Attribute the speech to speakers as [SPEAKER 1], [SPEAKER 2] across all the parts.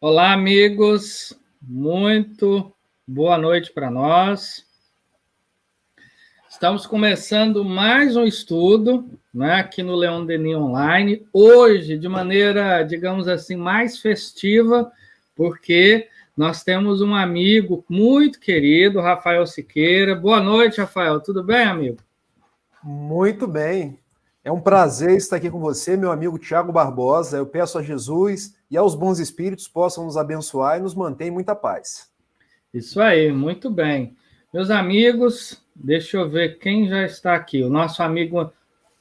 [SPEAKER 1] Olá, amigos. Muito boa noite para nós. Estamos começando mais um estudo, né, aqui no Leon Denis Online. Hoje, de maneira, digamos assim, mais festiva, porque nós temos um amigo muito querido, Rafael Siqueira. Boa noite, Rafael. Tudo bem, amigo?
[SPEAKER 2] Muito bem. É um prazer estar aqui com você, meu amigo Tiago Barbosa. Eu peço a Jesus e aos bons espíritos possam nos abençoar e nos manter em muita paz.
[SPEAKER 1] Isso aí, muito bem. Meus amigos, deixa eu ver quem já está aqui. O nosso amigo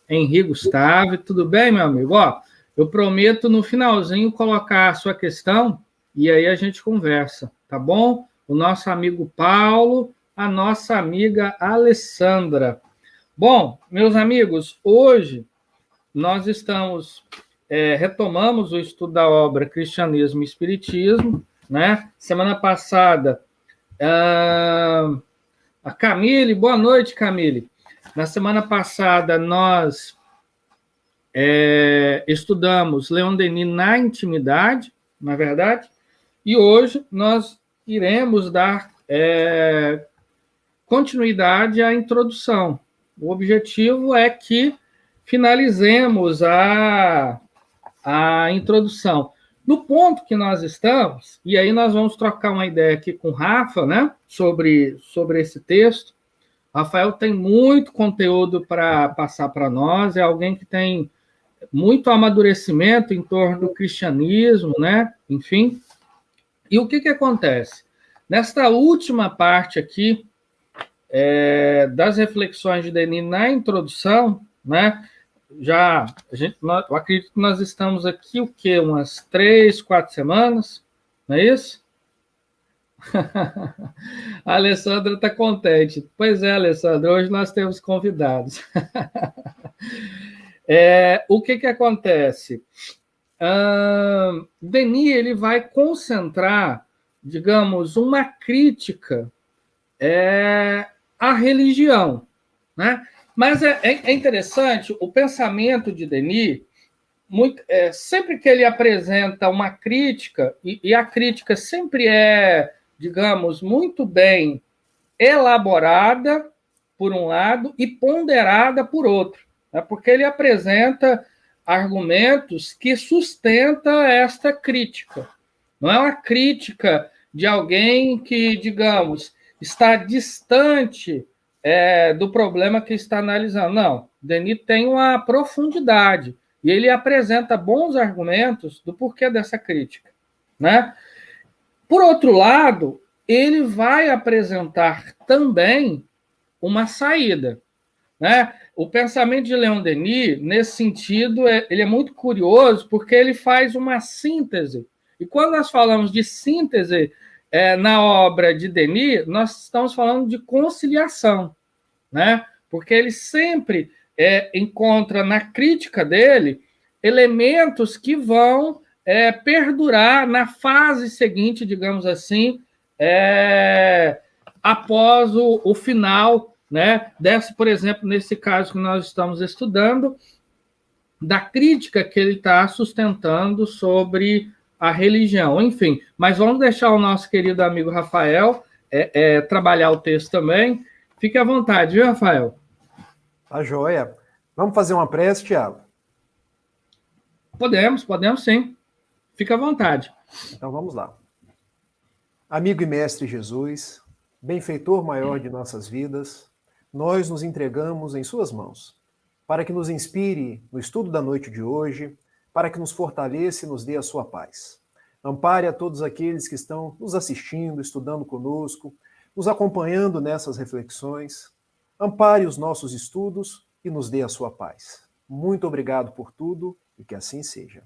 [SPEAKER 1] Henri Gustavo, tudo bem, meu amigo? Ó, eu prometo no finalzinho colocar a sua questão e aí a gente conversa, tá bom? O nosso amigo Paulo, a nossa amiga Alessandra. Bom, meus amigos, hoje nós retomamos o estudo da obra Cristianismo e Espiritismo, né? Semana passada, a Camille, boa noite, Camille. Na semana passada, nós estudamos Leon Denis na intimidade, na verdade, e hoje nós iremos dar continuidade à introdução. O objetivo é que finalizemos a introdução. No ponto que nós estamos, e aí nós vamos trocar uma ideia aqui com o Rafa, né, sobre esse texto. Rafael tem muito conteúdo para passar para nós, é alguém que tem muito amadurecimento em torno do cristianismo, né? Enfim. E o que acontece? Nesta última parte aqui, das reflexões de Denis na introdução, né? Eu acredito que nós estamos aqui, o quê? Umas 3, 4 semanas, não é isso? A Alessandra está contente. Pois é, Alessandra, hoje nós temos convidados. O que acontece? Denis ele vai concentrar, digamos, uma crítica à religião, né? Mas é interessante o pensamento de Denis. Sempre que ele apresenta uma crítica, e a crítica sempre é, digamos, muito bem elaborada, por um lado, e ponderada por outro, né? Porque ele apresenta argumentos que sustentam esta crítica. Não é uma crítica de alguém que, digamos, está distante do problema que está analisando. Não, Denis tem uma profundidade e ele apresenta bons argumentos do porquê dessa crítica, né? Por outro lado, ele vai apresentar também uma saída, né? O pensamento de Leon Denis, nesse sentido, ele é muito curioso porque ele faz uma síntese. E quando nós falamos de síntese na obra de Denis, nós estamos falando de conciliação, né? Porque ele sempre encontra na crítica dele elementos que vão perdurar na fase seguinte, digamos assim, após o final, né? Por exemplo, nesse caso que nós estamos estudando, da crítica que ele está sustentando sobre a religião. Enfim, mas vamos deixar o nosso querido amigo Rafael trabalhar o texto também. Fique à vontade, viu, Rafael?
[SPEAKER 2] Tá joia. Vamos fazer uma prece, Tiago?
[SPEAKER 1] Podemos sim. Fique à vontade.
[SPEAKER 2] Então vamos lá. Amigo e mestre Jesus, benfeitor maior de nossas vidas, nós nos entregamos em suas mãos, para que nos inspire no estudo da noite de hoje, para que nos fortaleça e nos dê a sua paz. Ampare a todos aqueles que estão nos assistindo, estudando conosco, nos acompanhando nessas reflexões. Ampare os nossos estudos e nos dê a sua paz. Muito obrigado por tudo e que assim seja.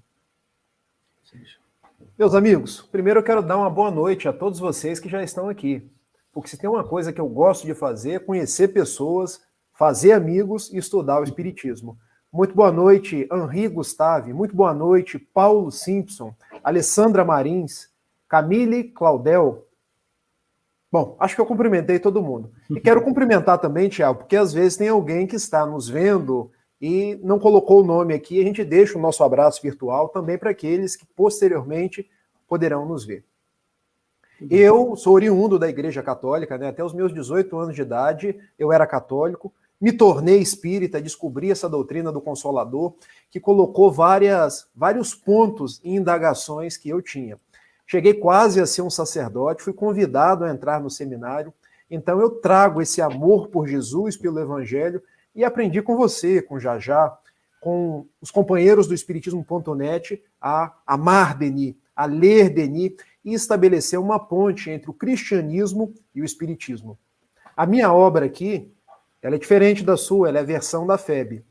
[SPEAKER 2] Meus amigos, primeiro eu quero dar uma boa noite a todos vocês que já estão aqui. Porque se tem uma coisa que eu gosto de fazer é conhecer pessoas, fazer amigos e estudar o Espiritismo. Muito boa noite, Henri Gustavo. Muito boa noite, Paulo Simpson, Alessandra Marins, Camille Claudel. Bom, acho que eu cumprimentei todo mundo. E quero cumprimentar também, Tiago, porque às vezes tem alguém que está nos vendo e não colocou o nome aqui. A gente deixa o nosso abraço virtual também para aqueles que posteriormente poderão nos ver. Eu sou oriundo da Igreja Católica, né? Até os meus 18 anos de idade eu era católico, me tornei espírita, descobri essa doutrina do Consolador, que colocou vários pontos e indagações que eu tinha. Cheguei quase a ser um sacerdote, fui convidado a entrar no seminário, então eu trago esse amor por Jesus, pelo Evangelho, e aprendi com você, com Jajá, com os companheiros do Espiritismo.net a amar Denis, a ler Denis e estabelecer uma ponte entre o cristianismo e o espiritismo. A minha obra aqui, ela é diferente da sua, ela é a versão da FEB.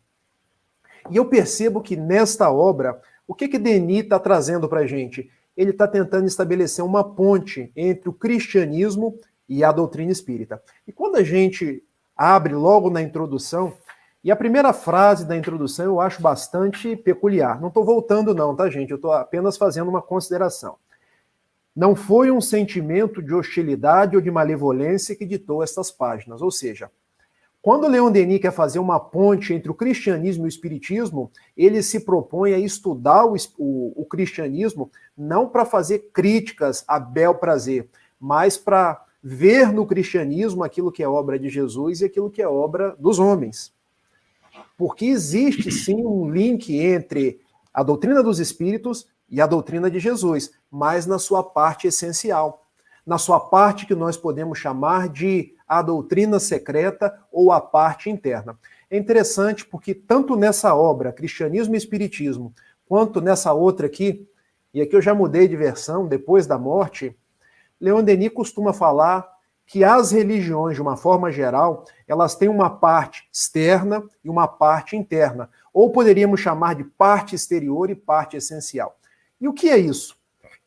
[SPEAKER 2] E eu percebo que nesta obra, o que Denis está trazendo para a gente? Ele está tentando estabelecer uma ponte entre o cristianismo e a doutrina espírita. E quando a gente abre logo na introdução, e a primeira frase da introdução eu acho bastante peculiar. Não estou voltando não, tá, gente? Eu estou apenas fazendo uma consideração. Não foi um sentimento de hostilidade ou de malevolência que ditou estas páginas. Ou seja, quando Leon Denis quer fazer uma ponte entre o cristianismo e o espiritismo, ele se propõe a estudar o cristianismo não para fazer críticas a bel prazer, mas para ver no cristianismo aquilo que é obra de Jesus e aquilo que é obra dos homens. Porque existe sim um link entre a doutrina dos espíritos e a doutrina de Jesus, mas na sua parte essencial, na sua parte que nós podemos chamar de a doutrina secreta ou a parte interna. É interessante porque tanto nessa obra, Cristianismo e Espiritismo, quanto nessa outra aqui, e aqui eu já mudei de versão, Depois da Morte, Leon Denis costuma falar que as religiões, de uma forma geral, elas têm uma parte externa e uma parte interna, ou poderíamos chamar de parte exterior e parte essencial. E o que é isso?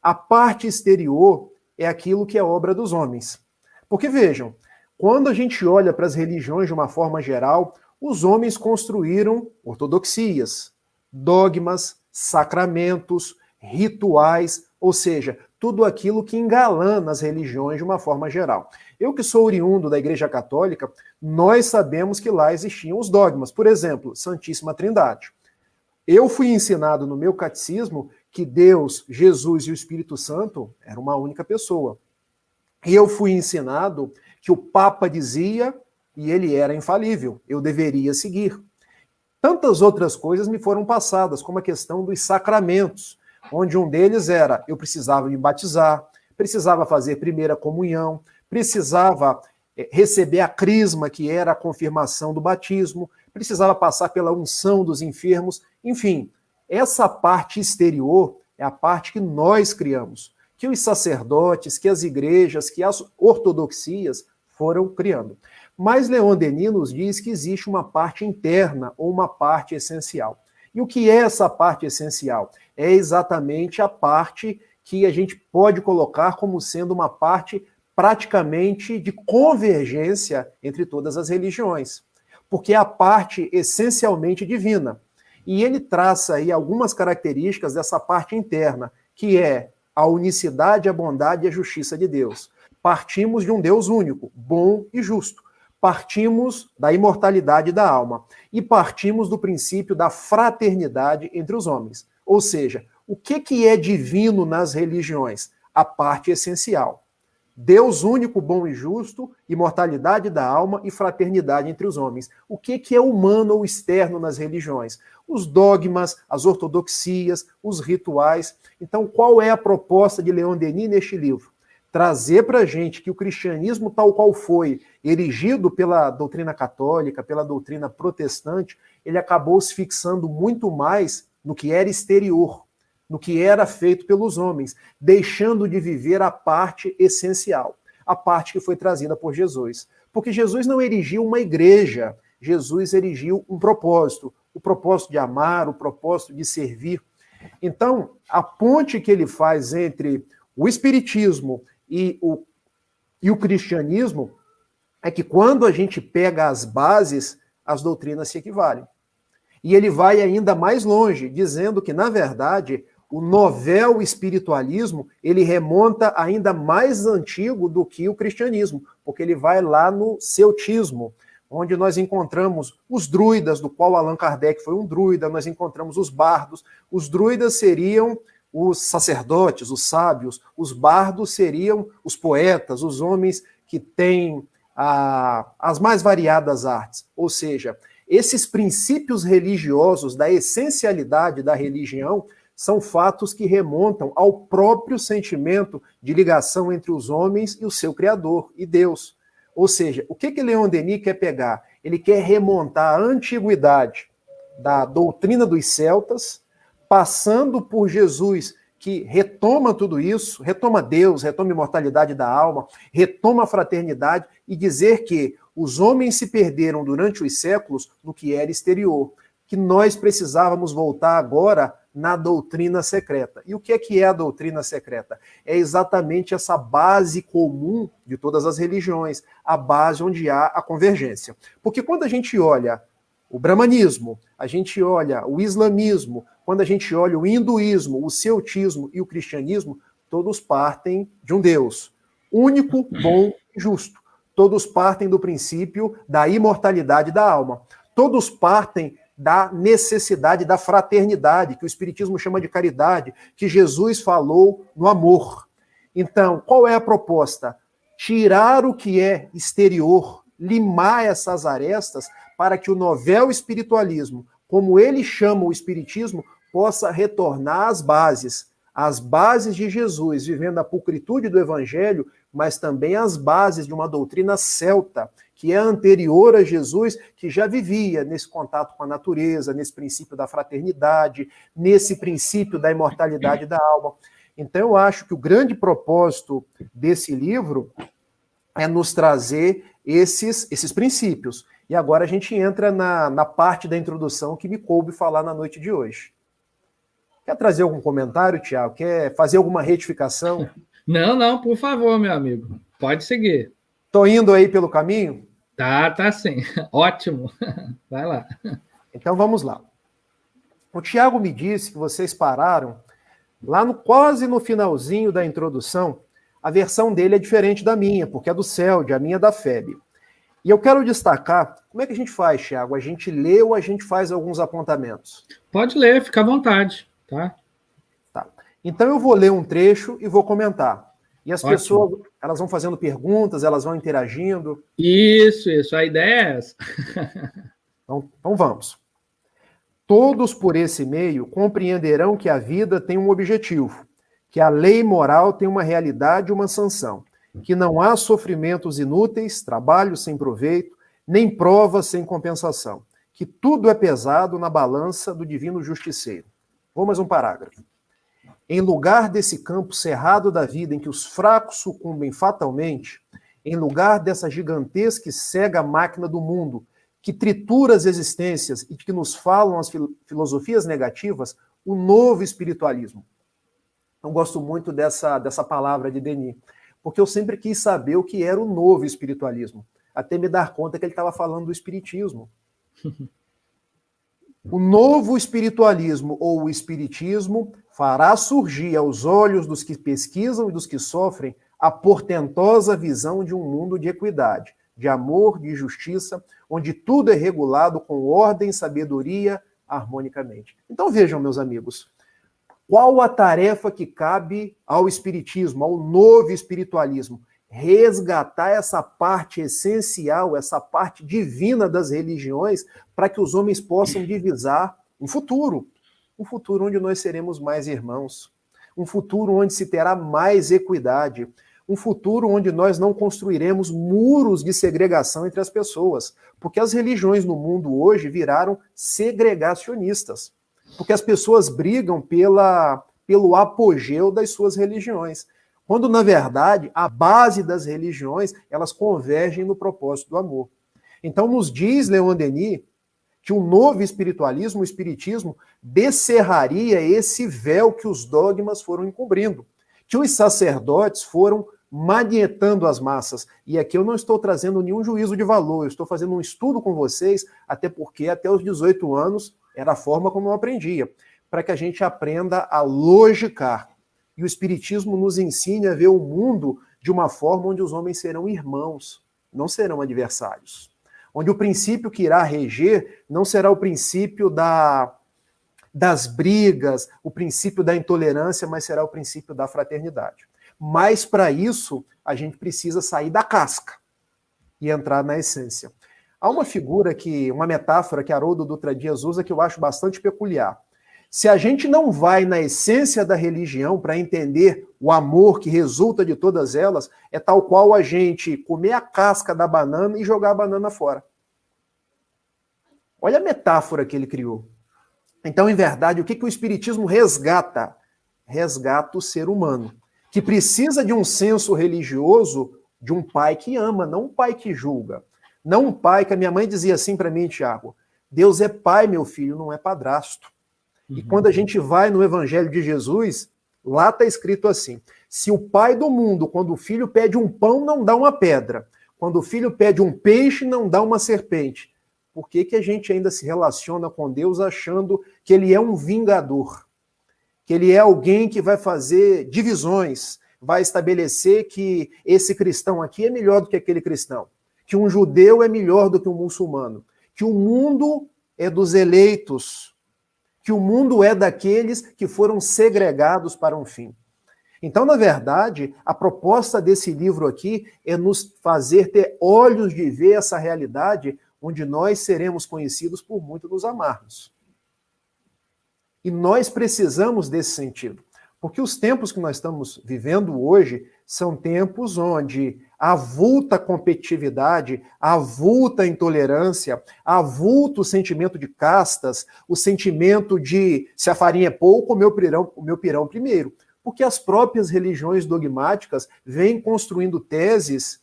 [SPEAKER 2] A parte exterior é aquilo que é obra dos homens. Porque vejam, quando a gente olha para as religiões de uma forma geral, os homens construíram ortodoxias, dogmas, sacramentos, rituais, ou seja, tudo aquilo que engalana as religiões de uma forma geral. Eu que sou oriundo da Igreja Católica, nós sabemos que lá existiam os dogmas. Por exemplo, Santíssima Trindade. Eu fui ensinado no meu catecismo que Deus, Jesus e o Espírito Santo eram uma única pessoa. E eu fui ensinado que o Papa dizia e ele era infalível, eu deveria seguir. Tantas outras coisas me foram passadas, como a questão dos sacramentos, onde um deles era, eu precisava me batizar, precisava fazer primeira comunhão, precisava receber a crisma, que era a confirmação do batismo, precisava passar pela unção dos enfermos, enfim, essa parte exterior é a parte que nós criamos, que os sacerdotes, que as igrejas, que as ortodoxias foram criando. Mas Leon Denis nos diz que existe uma parte interna ou uma parte essencial. E o que é essa parte essencial? É exatamente a parte que a gente pode colocar como sendo uma parte praticamente de convergência entre todas as religiões, porque é a parte essencialmente divina. E ele traça aí algumas características dessa parte interna, que é a unicidade, a bondade e a justiça de Deus. Partimos de um Deus único, bom e justo. Partimos da imortalidade da alma e partimos do princípio da fraternidade entre os homens. Ou seja, o que é divino nas religiões? A parte essencial. Deus único, bom e justo, imortalidade da alma e fraternidade entre os homens. O que é humano ou externo nas religiões? Os dogmas, as ortodoxias, os rituais. Então, qual é a proposta de Leon Denis neste livro? Trazer para a gente que o cristianismo tal qual foi erigido pela doutrina católica, pela doutrina protestante, ele acabou se fixando muito mais no que era exterior, no que era feito pelos homens, deixando de viver a parte essencial, a parte que foi trazida por Jesus. Porque Jesus não erigiu uma igreja, Jesus erigiu um propósito, o propósito de amar, o propósito de servir. Então, a ponte que ele faz entre o espiritismo e o cristianismo é que quando a gente pega as bases, as doutrinas se equivalem. E ele vai ainda mais longe, dizendo que, na verdade, o novel espiritualismo, ele remonta ainda mais antigo do que o cristianismo, porque ele vai lá no celtismo, onde nós encontramos os druidas, do qual Allan Kardec foi um druida, nós encontramos os bardos. Os druidas seriam os sacerdotes, os sábios, os bardos seriam os poetas, os homens que têm as mais variadas artes. Ou seja, esses princípios religiosos da essencialidade da religião são fatos que remontam ao próprio sentimento de ligação entre os homens e o seu Criador, e Deus. Ou seja, o que Leon Denis quer pegar? Ele quer remontar a antiguidade da doutrina dos celtas, passando por Jesus, que retoma tudo isso, retoma Deus, retoma a imortalidade da alma, retoma a fraternidade, e dizer que os homens se perderam durante os séculos no que era exterior, que nós precisávamos voltar agora na doutrina secreta. E o que é a doutrina secreta? É exatamente essa base comum de todas as religiões, a base onde há a convergência. Porque quando a gente olha o brahmanismo, a gente olha o islamismo, quando a gente olha o hinduísmo, o celtismo e o cristianismo, todos partem de um Deus único, bom e justo. Todos partem do princípio da imortalidade da alma. Todos partem da necessidade da fraternidade, que o Espiritismo chama de caridade, que Jesus falou no amor. Então, qual é a proposta? Tirar o que é exterior, limar essas arestas, para que o novel espiritualismo, como ele chama o Espiritismo, possa retornar às bases de Jesus, vivendo a pulcritude do Evangelho, mas também as bases de uma doutrina celta, que é anterior a Jesus, que já vivia nesse contato com a natureza, nesse princípio da fraternidade, nesse princípio da imortalidade da alma. Então, eu acho que o grande propósito desse livro é nos trazer esses princípios. E agora a gente entra na parte da introdução que me coube falar na noite de hoje. Quer trazer algum comentário, Tiago? Quer fazer alguma retificação?
[SPEAKER 1] Não, por favor, meu amigo. Pode seguir.
[SPEAKER 2] Estou indo aí pelo caminho?
[SPEAKER 1] Tá sim. Ótimo. Vai lá.
[SPEAKER 2] Então vamos lá. O Tiago me disse que vocês pararam lá quase no finalzinho da introdução. A versão dele é diferente da minha, porque é do CELD, a minha é da FEB. E eu quero destacar, como é que a gente faz, Tiago? A gente lê ou a gente faz alguns apontamentos?
[SPEAKER 1] Pode ler, fica à vontade, tá?
[SPEAKER 2] Tá. Então eu vou ler um trecho e vou comentar. E as pessoas, elas vão fazendo perguntas, elas vão interagindo.
[SPEAKER 1] Isso, a ideia é essa.
[SPEAKER 2] Então vamos. Todos por esse meio compreenderão que a vida tem um objetivo, que a lei moral tem uma realidade e uma sanção, que não há sofrimentos inúteis, trabalho sem proveito, nem provas sem compensação, que tudo é pesado na balança do divino justiceiro. Vou mais um parágrafo. Em lugar desse campo cerrado da vida em que os fracos sucumbem fatalmente, em lugar dessa gigantesca e cega máquina do mundo que tritura as existências e que nos falam as filosofias negativas, o novo espiritualismo. Eu gosto muito dessa palavra de Denis, porque eu sempre quis saber o que era o novo espiritualismo, até me dar conta que ele estava falando do espiritismo. O novo espiritualismo, ou o espiritismo, fará surgir aos olhos dos que pesquisam e dos que sofrem a portentosa visão de um mundo de equidade, de amor, de justiça, onde tudo é regulado com ordem e sabedoria harmonicamente. Então vejam, meus amigos, qual a tarefa que cabe ao espiritismo, ao novo espiritualismo? Resgatar essa parte essencial, essa parte divina das religiões, para que os homens possam divisar um futuro onde nós seremos mais irmãos, um futuro onde se terá mais equidade, um futuro onde nós não construiremos muros de segregação entre as pessoas, porque as religiões no mundo hoje viraram segregacionistas, porque as pessoas brigam pelo apogeu das suas religiões, quando, na verdade, a base das religiões, elas convergem no propósito do amor. Então, nos diz Leon Denis que o novo espiritualismo, o espiritismo, descerraria esse véu que os dogmas foram encobrindo, que os sacerdotes foram manietando as massas. E aqui eu não estou trazendo nenhum juízo de valor, eu estou fazendo um estudo com vocês, até porque até os 18 anos era a forma como eu aprendia, para que a gente aprenda a logicar. E o Espiritismo nos ensina a ver o mundo de uma forma onde os homens serão irmãos, não serão adversários. Onde o princípio que irá reger não será o princípio da das brigas, o princípio da intolerância, mas será o princípio da fraternidade. Mas para isso, a gente precisa sair da casca e entrar na essência. Há uma figura uma metáfora que Haroldo Dutra Dias usa que eu acho bastante peculiar. Se a gente não vai na essência da religião para entender o amor que resulta de todas elas, é tal qual a gente comer a casca da banana e jogar a banana fora. Olha a metáfora que ele criou. Então, em verdade, o que o Espiritismo resgata? Resgata o ser humano, que precisa de um senso religioso de um pai que ama, não um pai que julga. Não um pai que a minha mãe dizia assim para mim, Tiago, Deus é pai, meu filho, não é padrasto. E quando a gente vai no Evangelho de Jesus, lá está escrito assim, se o pai do mundo, quando o filho pede um pão, não dá uma pedra, quando o filho pede um peixe, não dá uma serpente, por que a gente ainda se relaciona com Deus achando que ele é um vingador? Que ele é alguém que vai fazer divisões, vai estabelecer que esse cristão aqui é melhor do que aquele cristão, que um judeu é melhor do que um muçulmano, que o mundo é dos eleitos, que o mundo é daqueles que foram segregados para um fim. Então, na verdade, a proposta desse livro aqui é nos fazer ter olhos de ver essa realidade onde nós seremos conhecidos por muito nos amarmos. E nós precisamos desse sentido, porque os tempos que nós estamos vivendo hoje são tempos onde avulta competitividade, avulta intolerância, avulta o sentimento de castas, o sentimento de se a farinha é pouco, o meu pirão primeiro. Porque as próprias religiões dogmáticas vêm construindo teses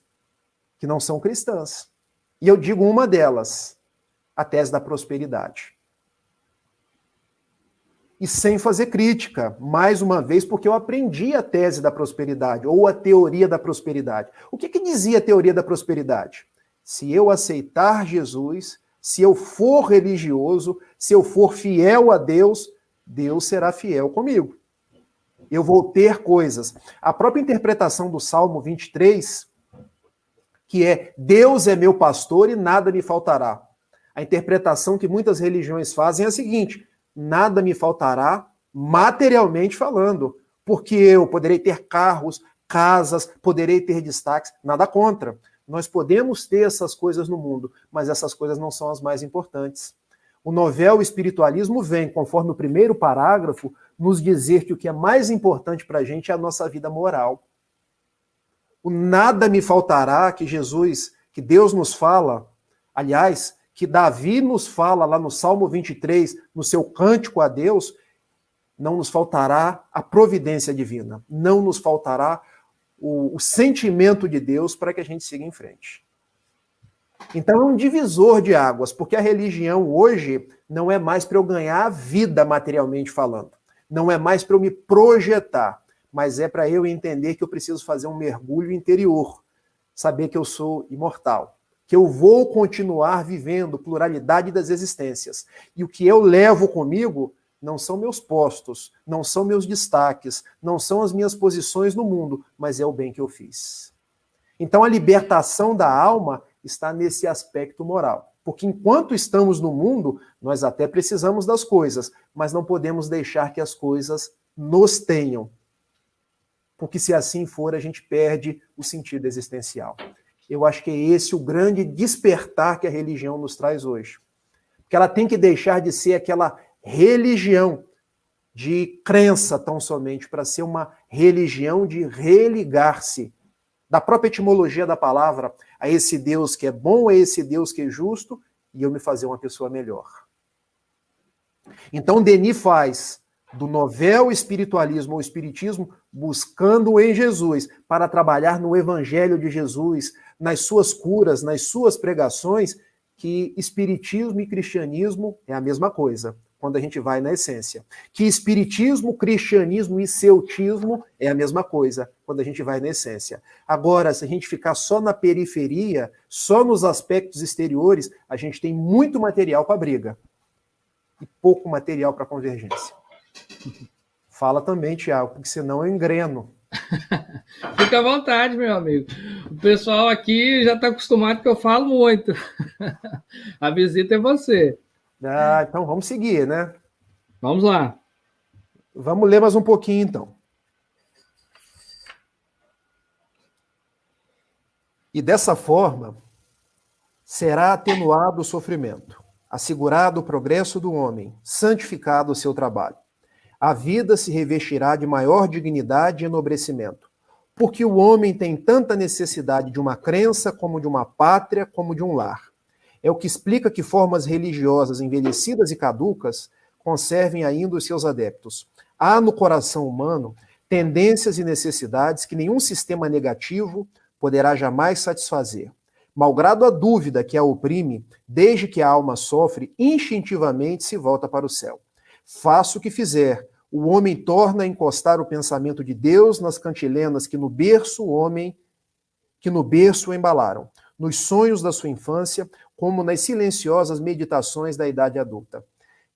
[SPEAKER 2] que não são cristãs. E eu digo uma delas, a tese da prosperidade. E sem fazer crítica, mais uma vez, porque eu aprendi a tese da prosperidade, ou a teoria da prosperidade. O que dizia a teoria da prosperidade? Se eu aceitar Jesus, se eu for religioso, se eu for fiel a Deus, Deus será fiel comigo. Eu vou ter coisas. A própria interpretação do Salmo 23, que é Deus é meu pastor e nada me faltará. A interpretação que muitas religiões fazem é a seguinte: nada me faltará materialmente falando, porque eu poderei ter carros, casas, poderei ter destaques, nada contra. Nós podemos ter essas coisas no mundo, mas essas coisas não são as mais importantes. O novel espiritualismo vem, conforme o primeiro parágrafo, nos dizer que o que é mais importante para a gente é a nossa vida moral. O nada me faltará que Deus nos fala, aliás, que Davi nos fala lá no Salmo 23, no seu cântico a Deus, não nos faltará a providência divina, não nos faltará o sentimento de Deus para que a gente siga em frente. Então é um divisor de águas, porque a religião hoje não é mais para eu ganhar a vida materialmente falando, não é mais para eu me projetar, mas é para eu entender que eu preciso fazer um mergulho interior, saber que eu sou imortal, que eu vou continuar vivendo pluralidade das existências. E o que eu levo comigo não são meus postos, não são meus destaques, não são as minhas posições no mundo, mas é o bem que eu fiz. Então a libertação da alma está nesse aspecto moral. Porque enquanto estamos no mundo, nós até precisamos das coisas, mas não podemos deixar que as coisas nos tenham. Porque se assim for, a gente perde o sentido existencial. Eu acho que é esse o grande despertar que a religião nos traz hoje. Porque ela tem que deixar de ser aquela religião de crença tão somente, para ser uma religião de religar-se. Da própria etimologia da palavra, a esse Deus que é bom, a esse Deus que é justo, e eu me fazer uma pessoa melhor. Então Denis faz do novel espiritualismo ou espiritismo buscando em Jesus, para trabalhar no evangelho de Jesus, nas suas curas, nas suas pregações, que espiritismo e cristianismo é a mesma coisa, quando a gente vai na essência. Que espiritismo, cristianismo e celtismo é a mesma coisa, quando a gente vai na essência. Agora, se a gente ficar só na periferia, só nos aspectos exteriores, a gente tem muito material para briga e pouco material para convergência. Fala também, Tiago, porque senão eu engreno.
[SPEAKER 1] Fica à vontade, meu amigo. O pessoal aqui já está acostumado que eu falo muito. A visita é você.
[SPEAKER 2] Então vamos seguir, né?
[SPEAKER 1] Vamos lá.
[SPEAKER 2] Vamos ler mais um pouquinho, então. E dessa forma, será atenuado o sofrimento, assegurado o progresso do homem, santificado o seu trabalho. A vida se revestirá de maior dignidade e enobrecimento, porque o homem tem tanta necessidade de uma crença, como de uma pátria, como de um lar. É o que explica que formas religiosas envelhecidas e caducas conservem ainda os seus adeptos. Há no coração humano tendências e necessidades que nenhum sistema negativo poderá jamais satisfazer. Malgrado a dúvida que a oprime, desde que a alma sofre, instintivamente se volta para o céu. Faça o que fizer, o homem torna a encostar o pensamento de Deus nas cantilenas que no berço o embalaram, nos sonhos da sua infância, como nas silenciosas meditações da idade adulta.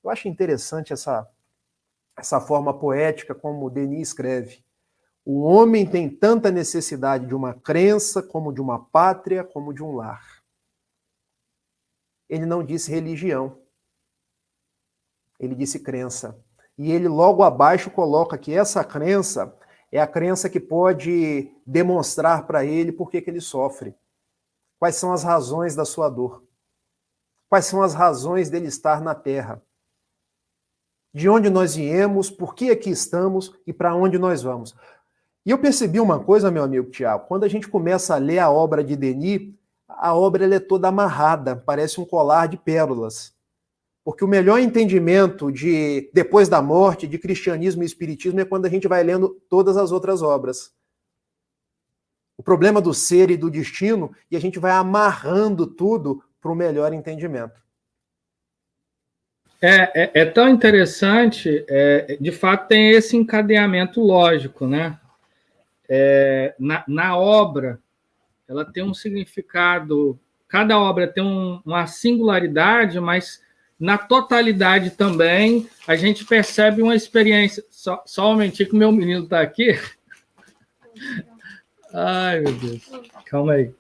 [SPEAKER 2] Eu acho interessante essa forma poética como Denis escreve. O homem tem tanta necessidade de uma crença, como de uma pátria, como de um lar. Ele não disse religião. Ele disse crença. E ele logo abaixo coloca que essa crença é a crença que pode demonstrar para ele por que ele sofre. Quais são as razões da sua dor? Quais são as razões dele estar na Terra? De onde nós viemos, por que aqui estamos e para onde nós vamos? E eu percebi uma coisa, meu amigo Tiago, quando a gente começa a ler a obra de Denis, a obra ela é toda amarrada, parece um colar de pérolas. Porque o melhor entendimento de depois da morte, de cristianismo e espiritismo, é quando a gente vai lendo todas as outras obras. O problema do ser e do destino, e a gente vai amarrando tudo para o melhor entendimento.
[SPEAKER 1] É tão interessante, de fato tem esse encadeamento lógico, né? Na obra, ela tem um significado, cada obra tem uma singularidade, mas na totalidade também a gente percebe uma experiência. Só um momentinho que o meu menino está aqui. Ai, meu Deus. Calma aí.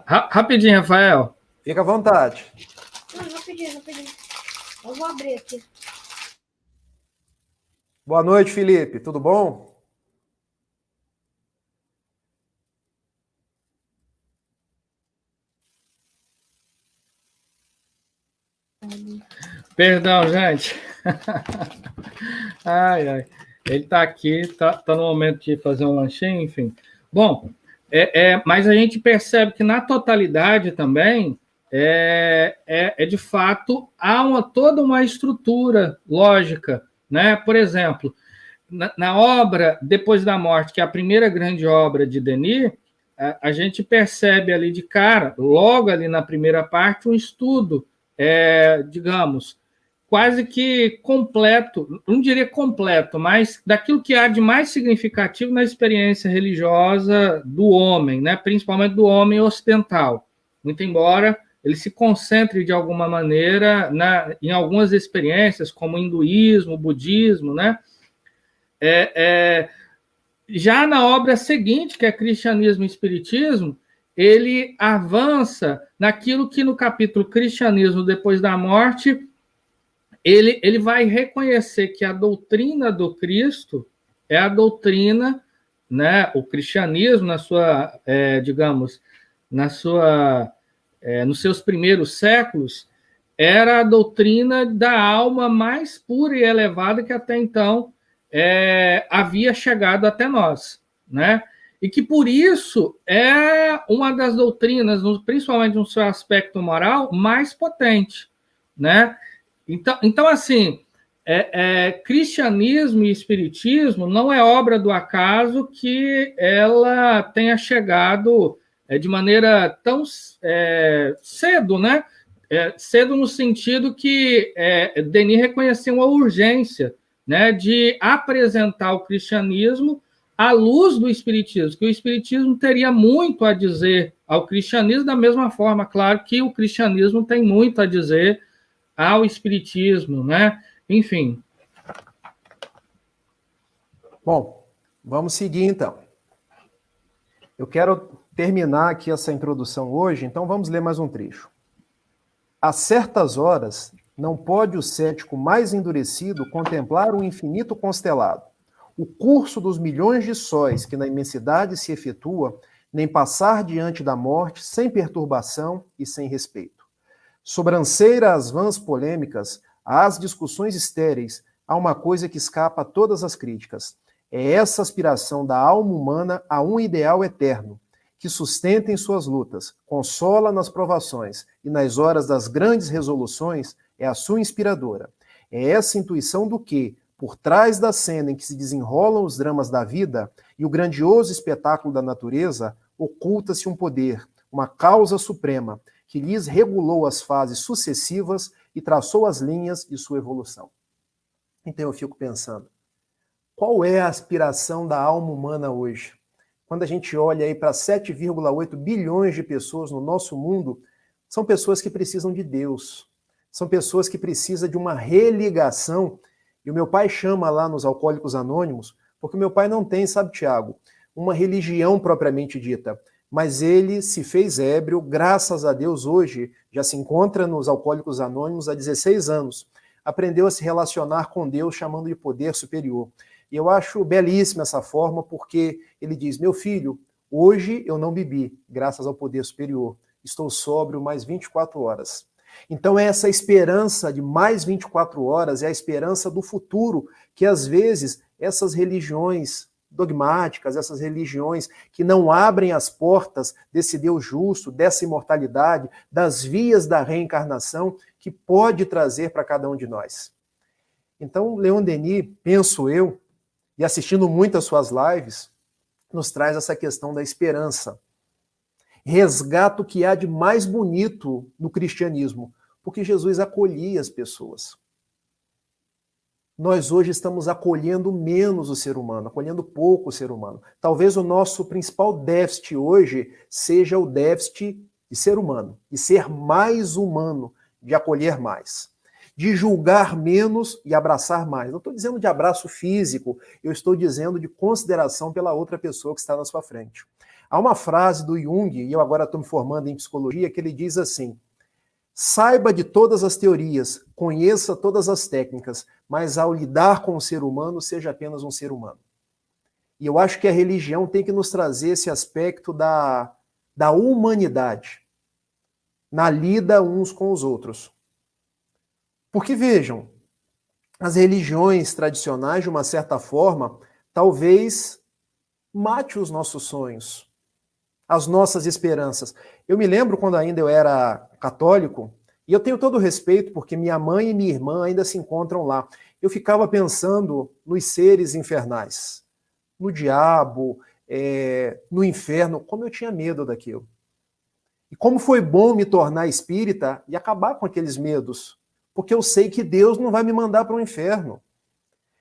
[SPEAKER 1] Rapidinho, Rafael.
[SPEAKER 2] Fica à vontade.
[SPEAKER 3] Não, rapidinho. Eu vou abrir aqui.
[SPEAKER 2] Boa noite, Felipe. Tudo bom?
[SPEAKER 1] Perdão, gente. Ai. Ele está aqui, tá no momento de fazer um lanchinho, enfim. Bom, mas a gente percebe que na totalidade também de fato há toda uma estrutura lógica, né? Por exemplo, na obra Depois da Morte, que é a primeira grande obra de Denis, a gente percebe ali de cara, logo ali na primeira parte, um estudo, digamos, quase que completo, não diria completo, mas daquilo que há de mais significativo na experiência religiosa do homem, né? Principalmente do homem ocidental. Muito embora ele se concentre de alguma maneira em algumas experiências, como o hinduísmo, o budismo, né? Já na obra seguinte, que é Cristianismo e Espiritismo, ele avança naquilo que no capítulo Cristianismo depois da morte, ele vai reconhecer que a doutrina do Cristo é a doutrina, né, o cristianismo na sua, digamos, nos seus primeiros séculos, era a doutrina da alma mais pura e elevada que até então havia chegado até nós, né? E que, por isso, é uma das doutrinas, principalmente no seu aspecto moral, mais potente, né? Então assim, cristianismo e espiritismo não é obra do acaso que ela tenha chegado de maneira tão cedo, né? Cedo no sentido que Denis reconheceu uma urgência, né, de apresentar o cristianismo à luz do espiritismo, que o espiritismo teria muito a dizer ao cristianismo, da mesma forma, claro, que o cristianismo tem muito a dizer ao espiritismo, né? Enfim.
[SPEAKER 2] Bom, vamos seguir então. Eu quero terminar aqui essa introdução hoje, então vamos ler mais um trecho. Há certas horas, Não pode o cético mais endurecido contemplar o infinito constelado, o curso dos milhões de sóis que na imensidade se efetua, nem passar diante da morte sem perturbação e sem respeito. Sobranceira às vãs polêmicas, às discussões estéreis, há uma coisa que escapa a todas as críticas. É essa aspiração da alma humana a um ideal eterno, que sustenta em suas lutas, consola nas provações e nas horas das grandes resoluções, é a sua inspiradora. É essa intuição do que, por trás da cena em que se desenrolam os dramas da vida e o grandioso espetáculo da natureza, oculta-se um poder, uma causa suprema, que lhes regulou as fases sucessivas e traçou as linhas de sua evolução. Então eu fico pensando, qual é a aspiração da alma humana hoje? Quando a gente olha aí para 7,8 bilhões de pessoas no nosso mundo, são pessoas que precisam de Deus, são pessoas que precisam de uma religação. E o meu pai chama lá nos Alcoólicos Anônimos, porque o meu pai não tem, sabe, Tiago, uma religião propriamente dita, mas ele se fez ébrio, graças a Deus hoje, já se encontra nos Alcoólicos Anônimos há 16 anos, aprendeu a se relacionar com Deus chamando de poder superior. E eu acho belíssima essa forma, porque ele diz, meu filho, hoje eu não bebi, graças ao poder superior, estou sóbrio mais 24 horas. Então essa esperança de mais 24 horas é a esperança do futuro, que às vezes essas religiões dogmáticas, essas religiões que não abrem as portas desse Deus justo, dessa imortalidade, das vias da reencarnação, que pode trazer para cada um de nós. Então, Leon Denis, penso eu, e assistindo muito às suas lives, nos traz essa questão da esperança. Resgata o que há de mais bonito no cristianismo, porque Jesus acolhia as pessoas. Nós hoje estamos acolhendo menos o ser humano, acolhendo pouco o ser humano. Talvez o nosso principal déficit hoje seja o déficit de ser humano, de ser mais humano, de acolher mais, de julgar menos e abraçar mais. Não estou dizendo de abraço físico, eu estou dizendo de consideração pela outra pessoa que está na sua frente. Há uma frase do Jung, e eu agora estou me formando em psicologia, que ele diz assim, saiba de todas as teorias, conheça todas as técnicas, mas ao lidar com o ser humano, seja apenas um ser humano. E eu acho que a religião tem que nos trazer esse aspecto da humanidade, na lida uns com os outros. Porque vejam, as religiões tradicionais, de uma certa forma, talvez mate os nossos sonhos, as nossas esperanças. Eu me lembro quando ainda eu era católico, e eu tenho todo o respeito porque minha mãe e minha irmã ainda se encontram lá. Eu ficava pensando nos seres infernais, no diabo, no inferno, como eu tinha medo daquilo. E como foi bom me tornar espírita e acabar com aqueles medos, porque eu sei que Deus não vai me mandar para o inferno,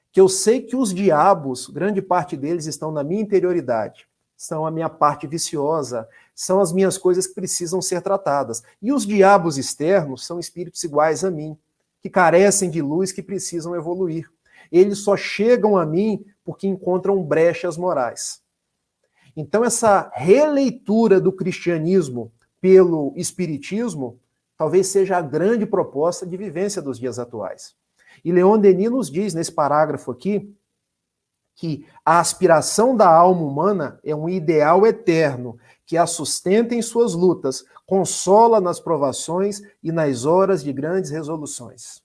[SPEAKER 2] que eu sei que os diabos, grande parte deles estão na minha interioridade, são a minha parte viciosa, são as minhas coisas que precisam ser tratadas. E os diabos externos são espíritos iguais a mim, que carecem de luz, que precisam evoluir. Eles só chegam a mim porque encontram brechas morais. Então essa releitura do cristianismo pelo espiritismo talvez seja a grande proposta de vivência dos dias atuais. E Leon Denis nos diz nesse parágrafo aqui que a aspiração da alma humana é um ideal eterno que a sustenta em suas lutas, consola nas provações e nas horas de grandes resoluções.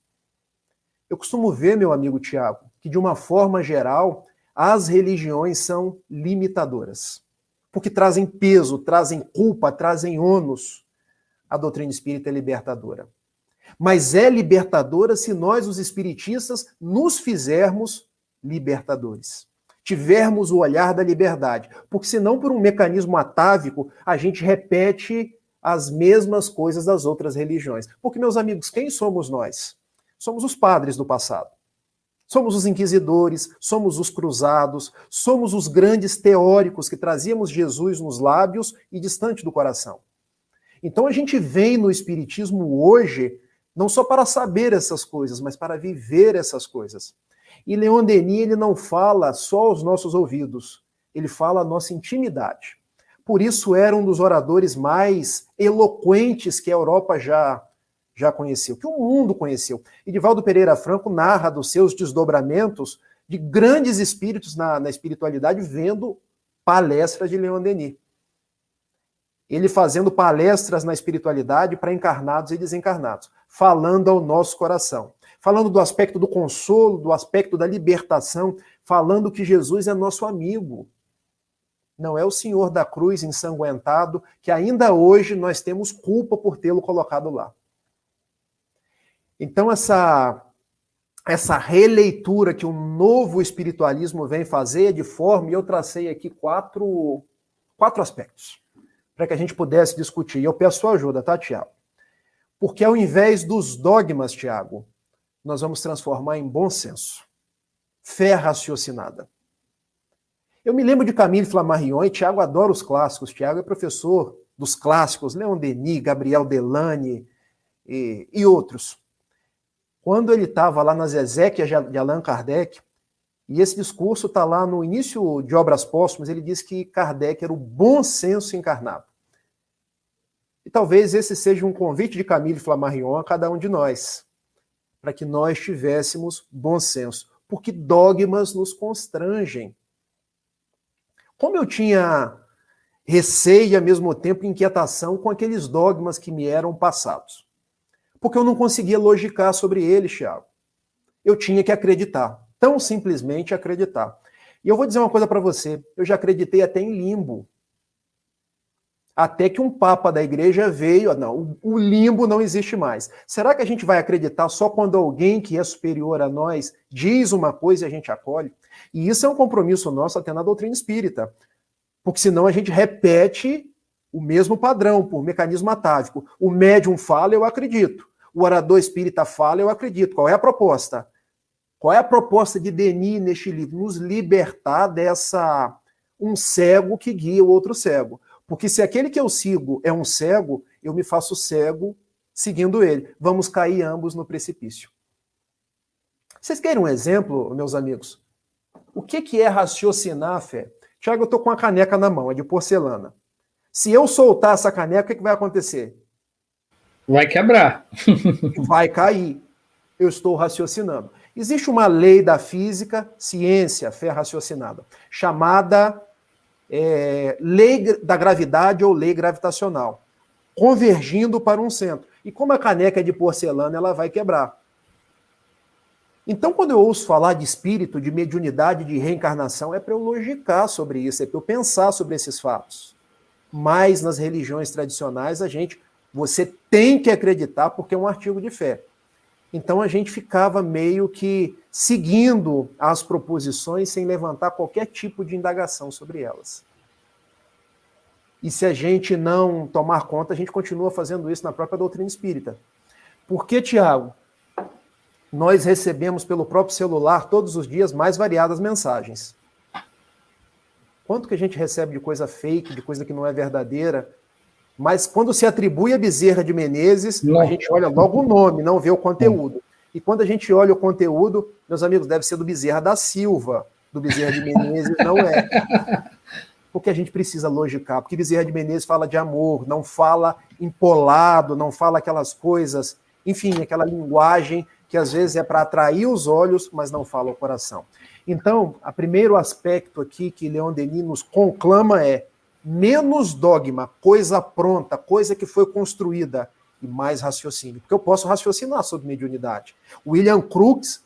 [SPEAKER 2] Eu costumo ver, meu amigo Tiago, que de uma forma geral as religiões são limitadoras, porque trazem peso, trazem culpa, trazem ônus. A doutrina espírita é libertadora. Mas é libertadora se nós, os espiritistas, nos fizermos libertadores. Tivermos o olhar da liberdade. Porque senão, por um mecanismo atávico, a gente repete as mesmas coisas das outras religiões. Porque, meus amigos, quem somos nós? Somos os padres do passado. Somos os inquisidores, somos os cruzados, somos os grandes teóricos que trazíamos Jesus nos lábios e distante do coração. Então a gente vem no espiritismo hoje não só para saber essas coisas, mas para viver essas coisas. E Leon Denis, ele não fala só aos nossos ouvidos, ele fala à nossa intimidade. Por isso era um dos oradores mais eloquentes que a Europa já já conheceu, que o mundo conheceu. E Divaldo Pereira Franco narra dos seus desdobramentos de grandes espíritos na espiritualidade vendo palestras de Leon Denis. Ele fazendo palestras na espiritualidade para encarnados e desencarnados, falando ao nosso coração, falando do aspecto do consolo, do aspecto da libertação, falando que Jesus é nosso amigo. Não é o Senhor da cruz ensanguentado, que ainda hoje nós temos culpa por tê-lo colocado lá. Então, essa releitura que o novo espiritualismo vem fazer é de forma, e eu tracei aqui quatro aspectos, para que a gente pudesse discutir. E eu peço sua ajuda, tá, Tiago? Porque ao invés dos dogmas, Tiago, nós vamos transformar em bom senso, fé raciocinada. Eu me lembro de Camille Flammarion, e Tiago adora os clássicos. Tiago é professor dos clássicos, Leon Denis, Gabriel Delany e outros. Quando ele estava lá nas Exéquias de Allan Kardec, e esse discurso está lá no início de Obras Póstumas, ele diz que Kardec era o bom senso encarnado. E talvez esse seja um convite de Camille Flammarion a cada um de nós, para que nós tivéssemos bom senso, porque dogmas nos constrangem. Como eu tinha receio e, ao mesmo tempo, inquietação com aqueles dogmas que me eram passados. Porque eu não conseguia logicar sobre eles, Thiago. Eu tinha que acreditar, tão simplesmente acreditar. E eu vou dizer uma coisa para você, eu já acreditei até em limbo. Até que um papa da igreja veio, não, o limbo não existe mais. Será que a gente vai acreditar só quando alguém que é superior a nós diz uma coisa e a gente acolhe? E isso é um compromisso nosso até na doutrina espírita. Porque senão a gente repete o mesmo padrão, por mecanismo atávico. O médium fala, eu acredito. O orador espírita fala, eu acredito. Qual é a proposta? Qual é a proposta de Denis neste livro? Nos libertar dessa um cego que guia o outro cego. Porque se aquele que eu sigo é um cego, eu me faço cego seguindo ele. Vamos cair ambos no precipício. Vocês querem um exemplo, meus amigos? O que é raciocinar a fé? Tiago, eu estou com a caneca na mão, é de porcelana. Se eu soltar essa caneca, o que vai acontecer?
[SPEAKER 1] Vai quebrar.
[SPEAKER 2] Vai cair. Eu estou raciocinando. Existe uma lei da física, ciência, fé raciocinada, chamada lei da gravidade ou lei gravitacional, convergindo para um centro. E como a caneca é de porcelana, ela vai quebrar. Então, quando eu ouço falar de espírito, de mediunidade, de reencarnação, é para eu logicar sobre isso, é para eu pensar sobre esses fatos. Mas nas religiões tradicionais, você tem que acreditar porque é um artigo de fé. Então a gente ficava meio que seguindo as proposições sem levantar qualquer tipo de indagação sobre elas. E se a gente não tomar conta, a gente continua fazendo isso na própria doutrina espírita. Por que, Tiago? Nós recebemos pelo próprio celular todos os dias mais variadas mensagens. Quanto que a gente recebe de coisa fake, de coisa que não é verdadeira? Mas quando se atribui a Bezerra de Menezes, a gente olha logo o nome, não vê o conteúdo. E quando a gente olha o conteúdo, meus amigos, deve ser do Bezerra da Silva, do Bezerra de Menezes, não é. Porque a gente precisa logicar, porque Bezerra de Menezes fala de amor, não fala empolado, não fala aquelas coisas, enfim, aquela linguagem que às vezes é para atrair os olhos, mas não fala o coração. Então, o primeiro aspecto aqui que Leon Denis nos conclama é menos dogma, coisa pronta, coisa que foi construída, e mais raciocínio. Porque eu posso raciocinar sobre mediunidade. William Crookes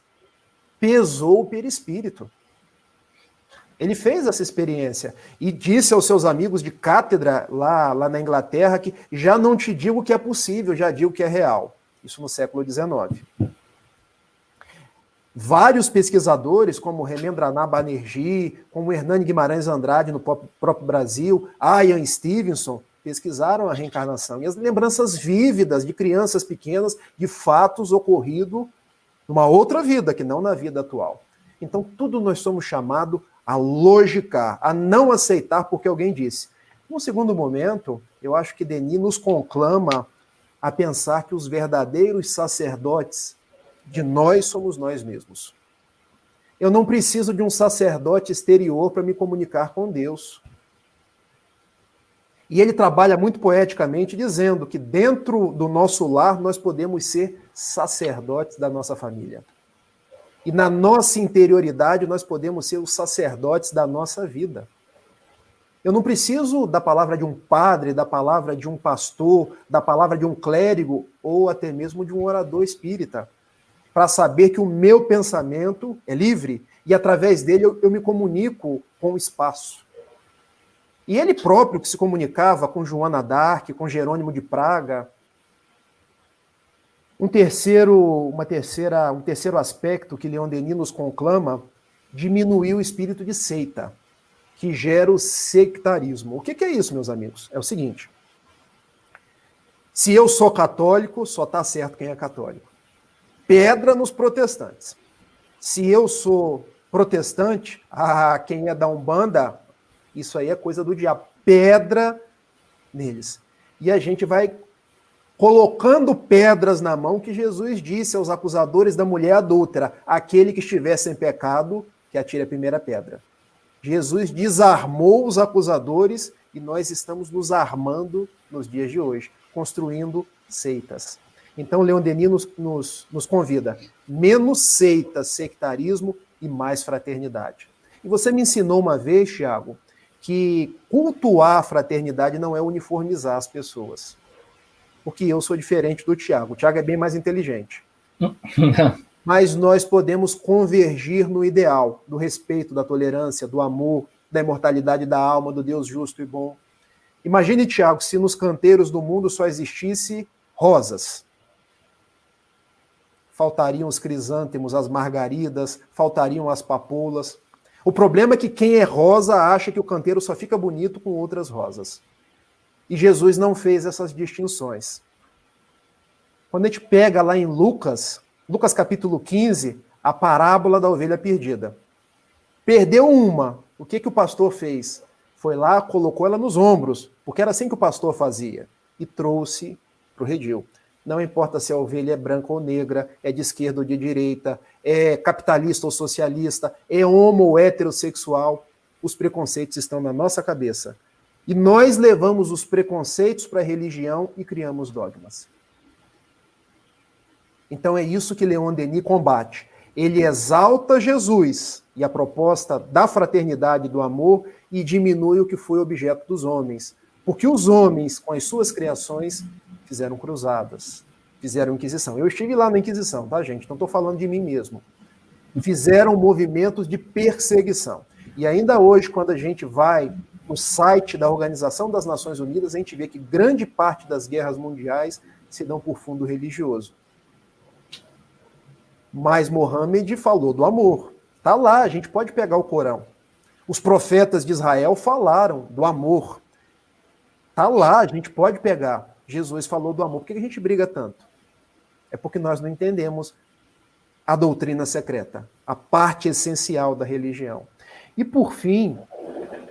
[SPEAKER 2] pesou o perispírito. Ele fez essa experiência e disse aos seus amigos de cátedra lá na Inglaterra que já não te digo que é possível, já digo que é real. Isso no século XIX. Vários pesquisadores, como Remendranath Banerjee, como Hernani Guimarães Andrade no próprio Brasil, Ian Stevenson, pesquisaram a reencarnação. E as lembranças vívidas de crianças pequenas de fatos ocorridos numa outra vida, que não na vida atual. Então, tudo nós somos chamados a logicar, a não aceitar porque alguém disse. Num segundo momento, eu acho que Denis nos conclama a pensar que os verdadeiros sacerdotes de nós somos nós mesmos. Eu não preciso de um sacerdote exterior para me comunicar com Deus. E ele trabalha muito poeticamente dizendo que dentro do nosso lar nós podemos ser sacerdotes da nossa família. E na nossa interioridade nós podemos ser os sacerdotes da nossa vida. Eu não preciso da palavra de um padre, da palavra de um pastor, da palavra de um clérigo ou até mesmo de um orador espírita para saber que o meu pensamento é livre e através dele eu me comunico com o espaço. E ele próprio que se comunicava com Joana d'Arc, com Jerônimo de Praga. Um terceiro aspecto que Leon Denis nos conclama, diminuir o espírito de seita, que gera o sectarismo. O que é isso, meus amigos? É o seguinte, se eu sou católico, só está certo quem é católico. Pedra nos protestantes. Se eu sou protestante, quem é da Umbanda, isso aí é coisa do diabo. Pedra neles. E a gente vai colocando pedras na mão que Jesus disse aos acusadores da mulher adúltera, aquele que estiver sem pecado, que atire a primeira pedra. Jesus desarmou os acusadores e nós estamos nos armando nos dias de hoje, construindo seitas. Então, Leon Denis nos convida, menos seitas, sectarismo e mais fraternidade. E você me ensinou uma vez, Tiago, que cultuar a fraternidade não é uniformizar as pessoas. Porque eu sou diferente do Tiago. O Tiago é bem mais inteligente. Mas nós podemos convergir no ideal, do respeito, da tolerância, do amor, da imortalidade da alma, do Deus justo e bom. Imagine, Tiago, se nos canteiros do mundo só existisse rosas. Faltariam os crisântemos, as margaridas, faltariam as papoulas. O problema é que quem é rosa acha que o canteiro só fica bonito com outras rosas. E Jesus não fez essas distinções. Quando a gente pega lá em Lucas capítulo 15, a parábola da ovelha perdida. Perdeu uma. O que o pastor fez? Foi lá, colocou ela nos ombros, porque era assim que o pastor fazia, e trouxe para o redil. Não importa se a ovelha é branca ou negra, é de esquerda ou de direita, é capitalista ou socialista, é homo ou heterossexual, os preconceitos estão na nossa cabeça. E nós levamos os preconceitos para a religião e criamos dogmas. Então é isso que Leon Denis combate. Ele exalta Jesus e a proposta da fraternidade e do amor e diminui o que foi objeto dos homens. Porque os homens, com as suas criações, fizeram cruzadas, fizeram Inquisição. Eu estive lá na Inquisição, tá, gente? Não estou falando de mim mesmo. Fizeram movimentos de perseguição. E ainda hoje, quando a gente vai no site da Organização das Nações Unidas, a gente vê que grande parte das guerras mundiais se dão por fundo religioso. Mas Mohammed falou do amor. Está lá, a gente pode pegar o Corão. Os profetas de Israel falaram do amor. Está lá, a gente pode pegar. Jesus falou do amor. Por que a gente briga tanto? É porque nós não entendemos a doutrina secreta, a parte essencial da religião. E por fim,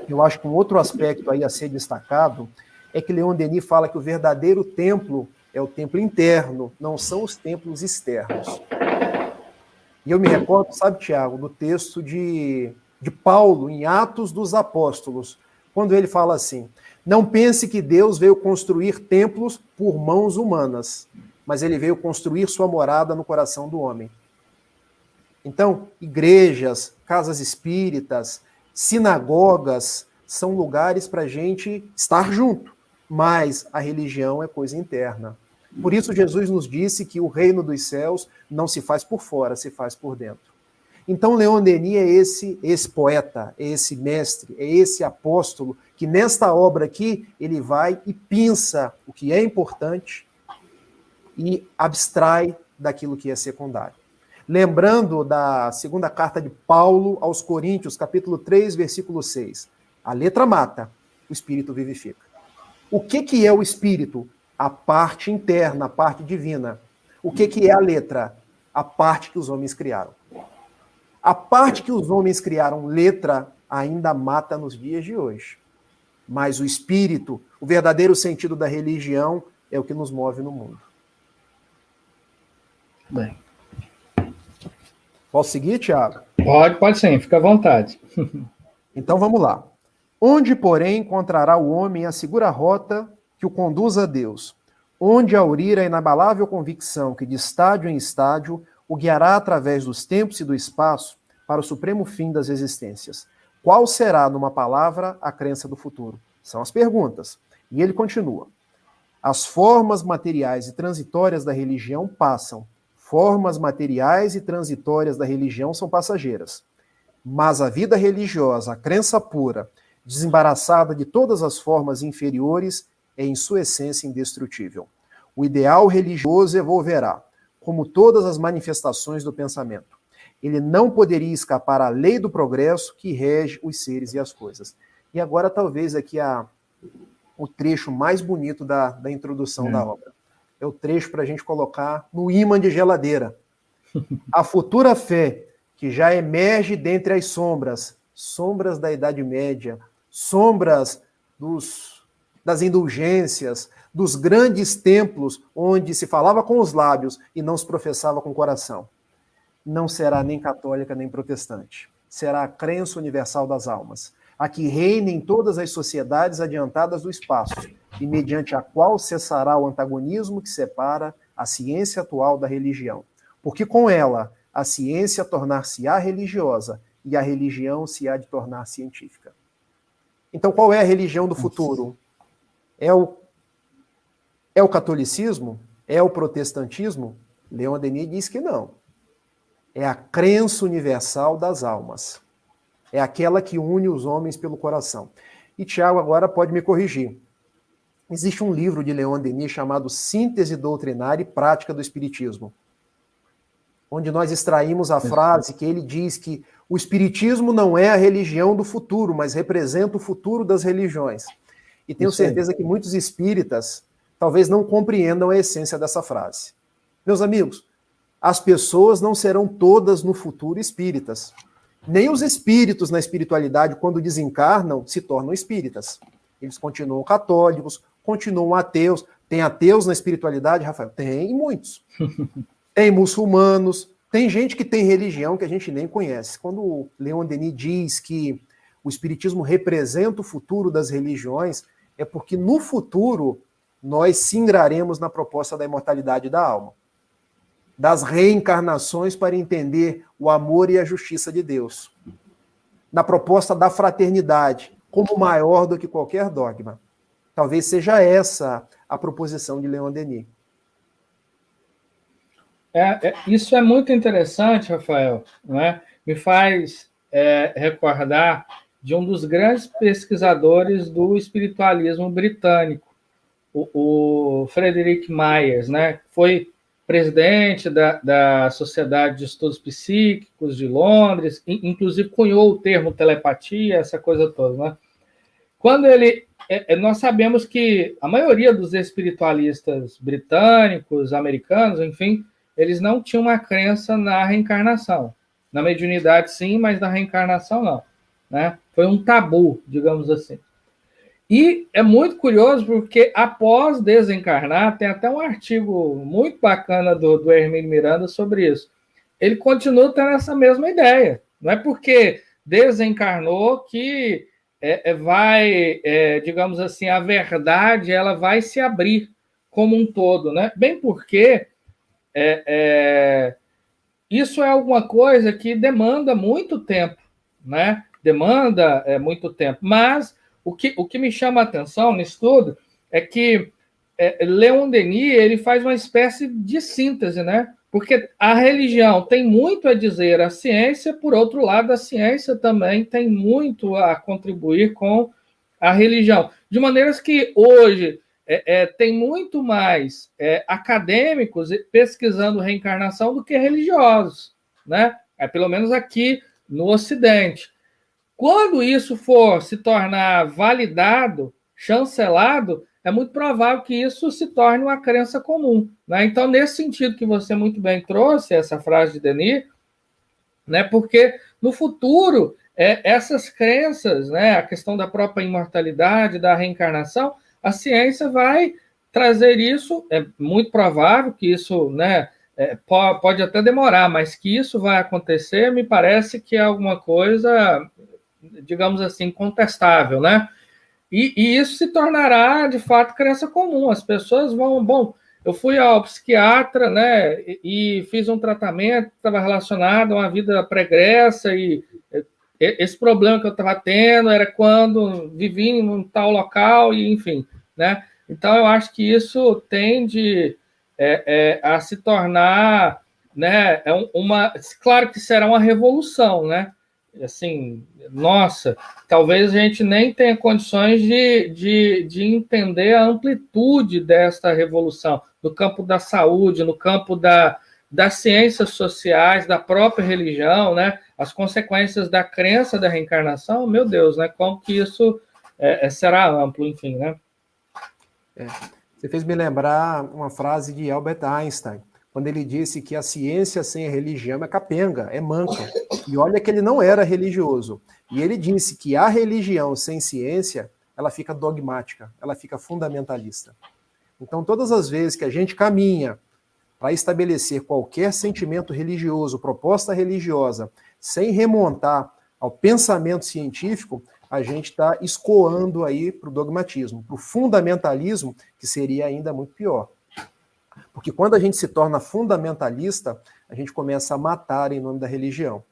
[SPEAKER 2] eu acho que um outro aspecto aí a ser destacado é que Leon Denis fala que o verdadeiro templo é o templo interno, não são os templos externos. E eu me recordo, sabe, Tiago, do texto de Paulo, em Atos dos Apóstolos, quando ele fala assim: não pense que Deus veio construir templos por mãos humanas, mas ele veio construir sua morada no coração do homem. Então, igrejas, casas espíritas, sinagogas são lugares para a gente estar junto, mas a religião é coisa interna. Por isso Jesus nos disse que o reino dos céus não se faz por fora, se faz por dentro. Então Leon Denis é esse poeta, é esse mestre, é esse apóstolo que nesta obra aqui ele vai e pinça o que é importante e abstrai daquilo que é secundário. Lembrando da segunda carta de Paulo aos Coríntios, capítulo 3, versículo 6. A letra mata, o espírito vivifica. O que é o espírito? A parte interna, a parte divina. O que é a letra? A parte que os homens criaram. A parte que os homens criaram, letra, ainda mata nos dias de hoje. Mas o espírito, o verdadeiro sentido da religião, é o que nos move no mundo.
[SPEAKER 1] Bem.
[SPEAKER 2] Posso seguir, Tiago?
[SPEAKER 1] Pode sim, fica à vontade.
[SPEAKER 2] Então vamos lá. Onde, porém, encontrará o homem a segura rota que o conduz a Deus? Onde aurir a inabalável convicção que, de estádio em estádio, o guiará através dos tempos e do espaço para o supremo fim das existências? Qual será, numa palavra, a crença do futuro? São as perguntas. E ele continua. As formas materiais e transitórias da religião passam. Formas materiais e transitórias da religião são passageiras. Mas a vida religiosa, a crença pura, desembaraçada de todas as formas inferiores, é em sua essência indestrutível. O ideal religioso evolverá, como todas as manifestações do pensamento. Ele não poderia escapar à lei do progresso que rege os seres e as coisas. E agora, talvez, aqui o trecho mais bonito da introdução da obra. É o trecho para a gente colocar no ímã de geladeira. A futura fé, que já emerge dentre as sombras, sombras da Idade Média, sombras das indulgências, dos grandes templos onde se falava com os lábios e não se professava com o coração. Não será nem católica nem protestante. Será a crença universal das almas, a que reina em todas as sociedades adiantadas do espaço, e mediante a qual cessará o antagonismo que separa a ciência atual da religião. Porque com ela, a ciência tornar-se-á religiosa e a religião se há de tornar científica. Então, qual é a religião do futuro? É o catolicismo? É o protestantismo? Leon Denis diz que não. É a crença universal das almas. É aquela que une os homens pelo coração. E Tiago agora pode me corrigir. Existe um livro de Leon Denis chamado Síntese Doutrinária e Prática do Espiritismo, onde nós extraímos a frase que ele diz que o Espiritismo não é a religião do futuro, mas representa o futuro das religiões. E tenho certeza que muitos espíritas talvez não compreendam a essência dessa frase. Meus amigos, as pessoas não serão todas no futuro espíritas. Nem os espíritos na espiritualidade, quando desencarnam, se tornam espíritas. Eles continuam católicos, continuam ateus. Tem ateus na espiritualidade, Rafael? Tem muitos. Tem muçulmanos, tem gente que tem religião que a gente nem conhece. Quando o Leon Denis diz que o espiritismo representa o futuro das religiões, é porque no futuro nós singraremos na proposta da imortalidade da alma, das reencarnações para entender o amor e a justiça de Deus, na proposta da fraternidade como maior do que qualquer dogma. Talvez seja essa a proposição de Leon Denis.
[SPEAKER 1] Isso é muito interessante, Rafael, não é? Me faz recordar de um dos grandes pesquisadores do espiritualismo britânico, o Frederick Myers, né? Foi presidente da Sociedade de Estudos Psíquicos de Londres, inclusive cunhou o termo telepatia, essa coisa toda, né? Quando nós sabemos que a maioria dos espiritualistas britânicos, americanos, enfim, eles não tinham uma crença na reencarnação. Na mediunidade, sim, mas na reencarnação, não, né? Foi um tabu, digamos assim. E é muito curioso porque, após desencarnar, tem até um artigo muito bacana do Hermínio Miranda sobre isso. Ele continua tendo essa mesma ideia. Não é porque desencarnou que digamos assim, a verdade ela vai se abrir como um todo, né? Bem porque isso é alguma coisa que demanda muito tempo, né? Demanda muito tempo. Mas o que me chama a atenção nisso tudo é que Leon Denis ele faz uma espécie de síntese, né? Porque a religião tem muito a dizer à ciência, por outro lado, a ciência também tem muito a contribuir com a religião. De maneiras que hoje tem muito mais acadêmicos pesquisando reencarnação do que religiosos, né? Pelo menos aqui no Ocidente. Quando isso for se tornar validado, chancelado, é muito provável que isso se torne uma crença comum, né? Então, nesse sentido que você muito bem trouxe, essa frase de Denis, né? Porque no futuro, essas crenças, né? A questão da própria imortalidade, da reencarnação, a ciência vai trazer isso, é muito provável que isso, né? Pode até demorar, mas que isso vai acontecer, me parece que é alguma coisa digamos assim, contestável, né? E isso se tornará, de fato, crença comum. As pessoas vão... Bom, eu fui ao psiquiatra, né, e fiz um tratamento que estava relacionado a uma vida pregressa, e esse problema que eu estava tendo era quando vivi em um tal local, e enfim, né? Então, eu acho que isso tende a se tornar, né, claro que será uma revolução, né? Assim, nossa, talvez a gente nem tenha condições de entender a amplitude desta revolução no campo da saúde, no campo das ciências sociais, da própria religião, né? As consequências da crença da reencarnação, meu Deus, né? Como que isso será amplo, enfim, né?
[SPEAKER 2] Você fez me lembrar uma frase de Albert Einstein, quando ele disse que a ciência sem a religião é capenga, é manca. E olha que ele não era religioso. E ele disse que a religião sem ciência, ela fica dogmática, ela fica fundamentalista. Então, todas as vezes que a gente caminha para estabelecer qualquer sentimento religioso, proposta religiosa, sem remontar ao pensamento científico, a gente está escoando aí para o dogmatismo, para o fundamentalismo, que seria ainda muito pior. Porque quando a gente se torna fundamentalista, a gente começa a matar em nome da religião.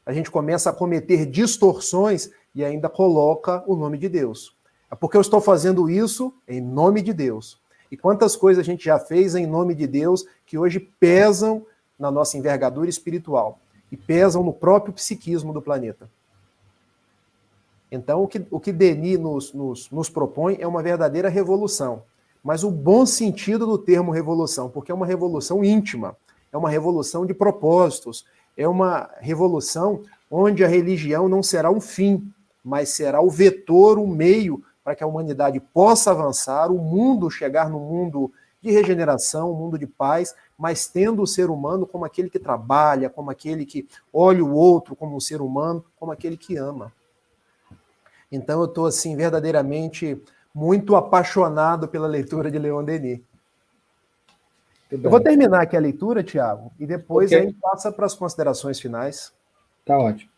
[SPEAKER 2] A gente começa a cometer distorções e ainda coloca o nome de Deus. É porque eu estou fazendo isso em nome de Deus. E quantas coisas a gente já fez em nome de Deus que hoje pesam na nossa envergadura espiritual e pesam no próprio psiquismo do planeta. Então, o que Denis nos propõe é uma verdadeira revolução. Mas o bom sentido do termo revolução, porque é uma revolução íntima, é uma revolução de propósitos, é uma revolução onde a religião não será um fim, mas será o vetor, o meio para que a humanidade possa avançar, o mundo chegar no mundo de regeneração, um mundo de paz, mas tendo o ser humano como aquele que trabalha, como aquele que olha o outro como um ser humano, como aquele que ama. Então eu estou, assim, verdadeiramente muito apaixonado pela leitura de Leon Denis. Eu vou terminar aqui a leitura, Tiago, e depois a gente passa para as considerações finais.
[SPEAKER 1] Tá ótimo.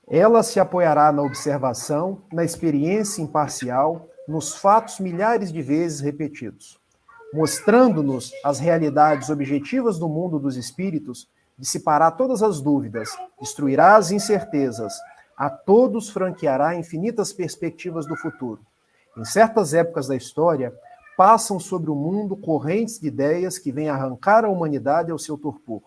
[SPEAKER 2] Ela se apoiará na observação, na experiência imparcial, nos fatos milhares de vezes repetidos, mostrando-nos as realidades objetivas do mundo dos espíritos, dissipará todas as dúvidas, destruirá as incertezas, a todos franqueará infinitas perspectivas do futuro. Em certas épocas da história, passam sobre o mundo correntes de ideias que vêm arrancar a humanidade ao seu torpor.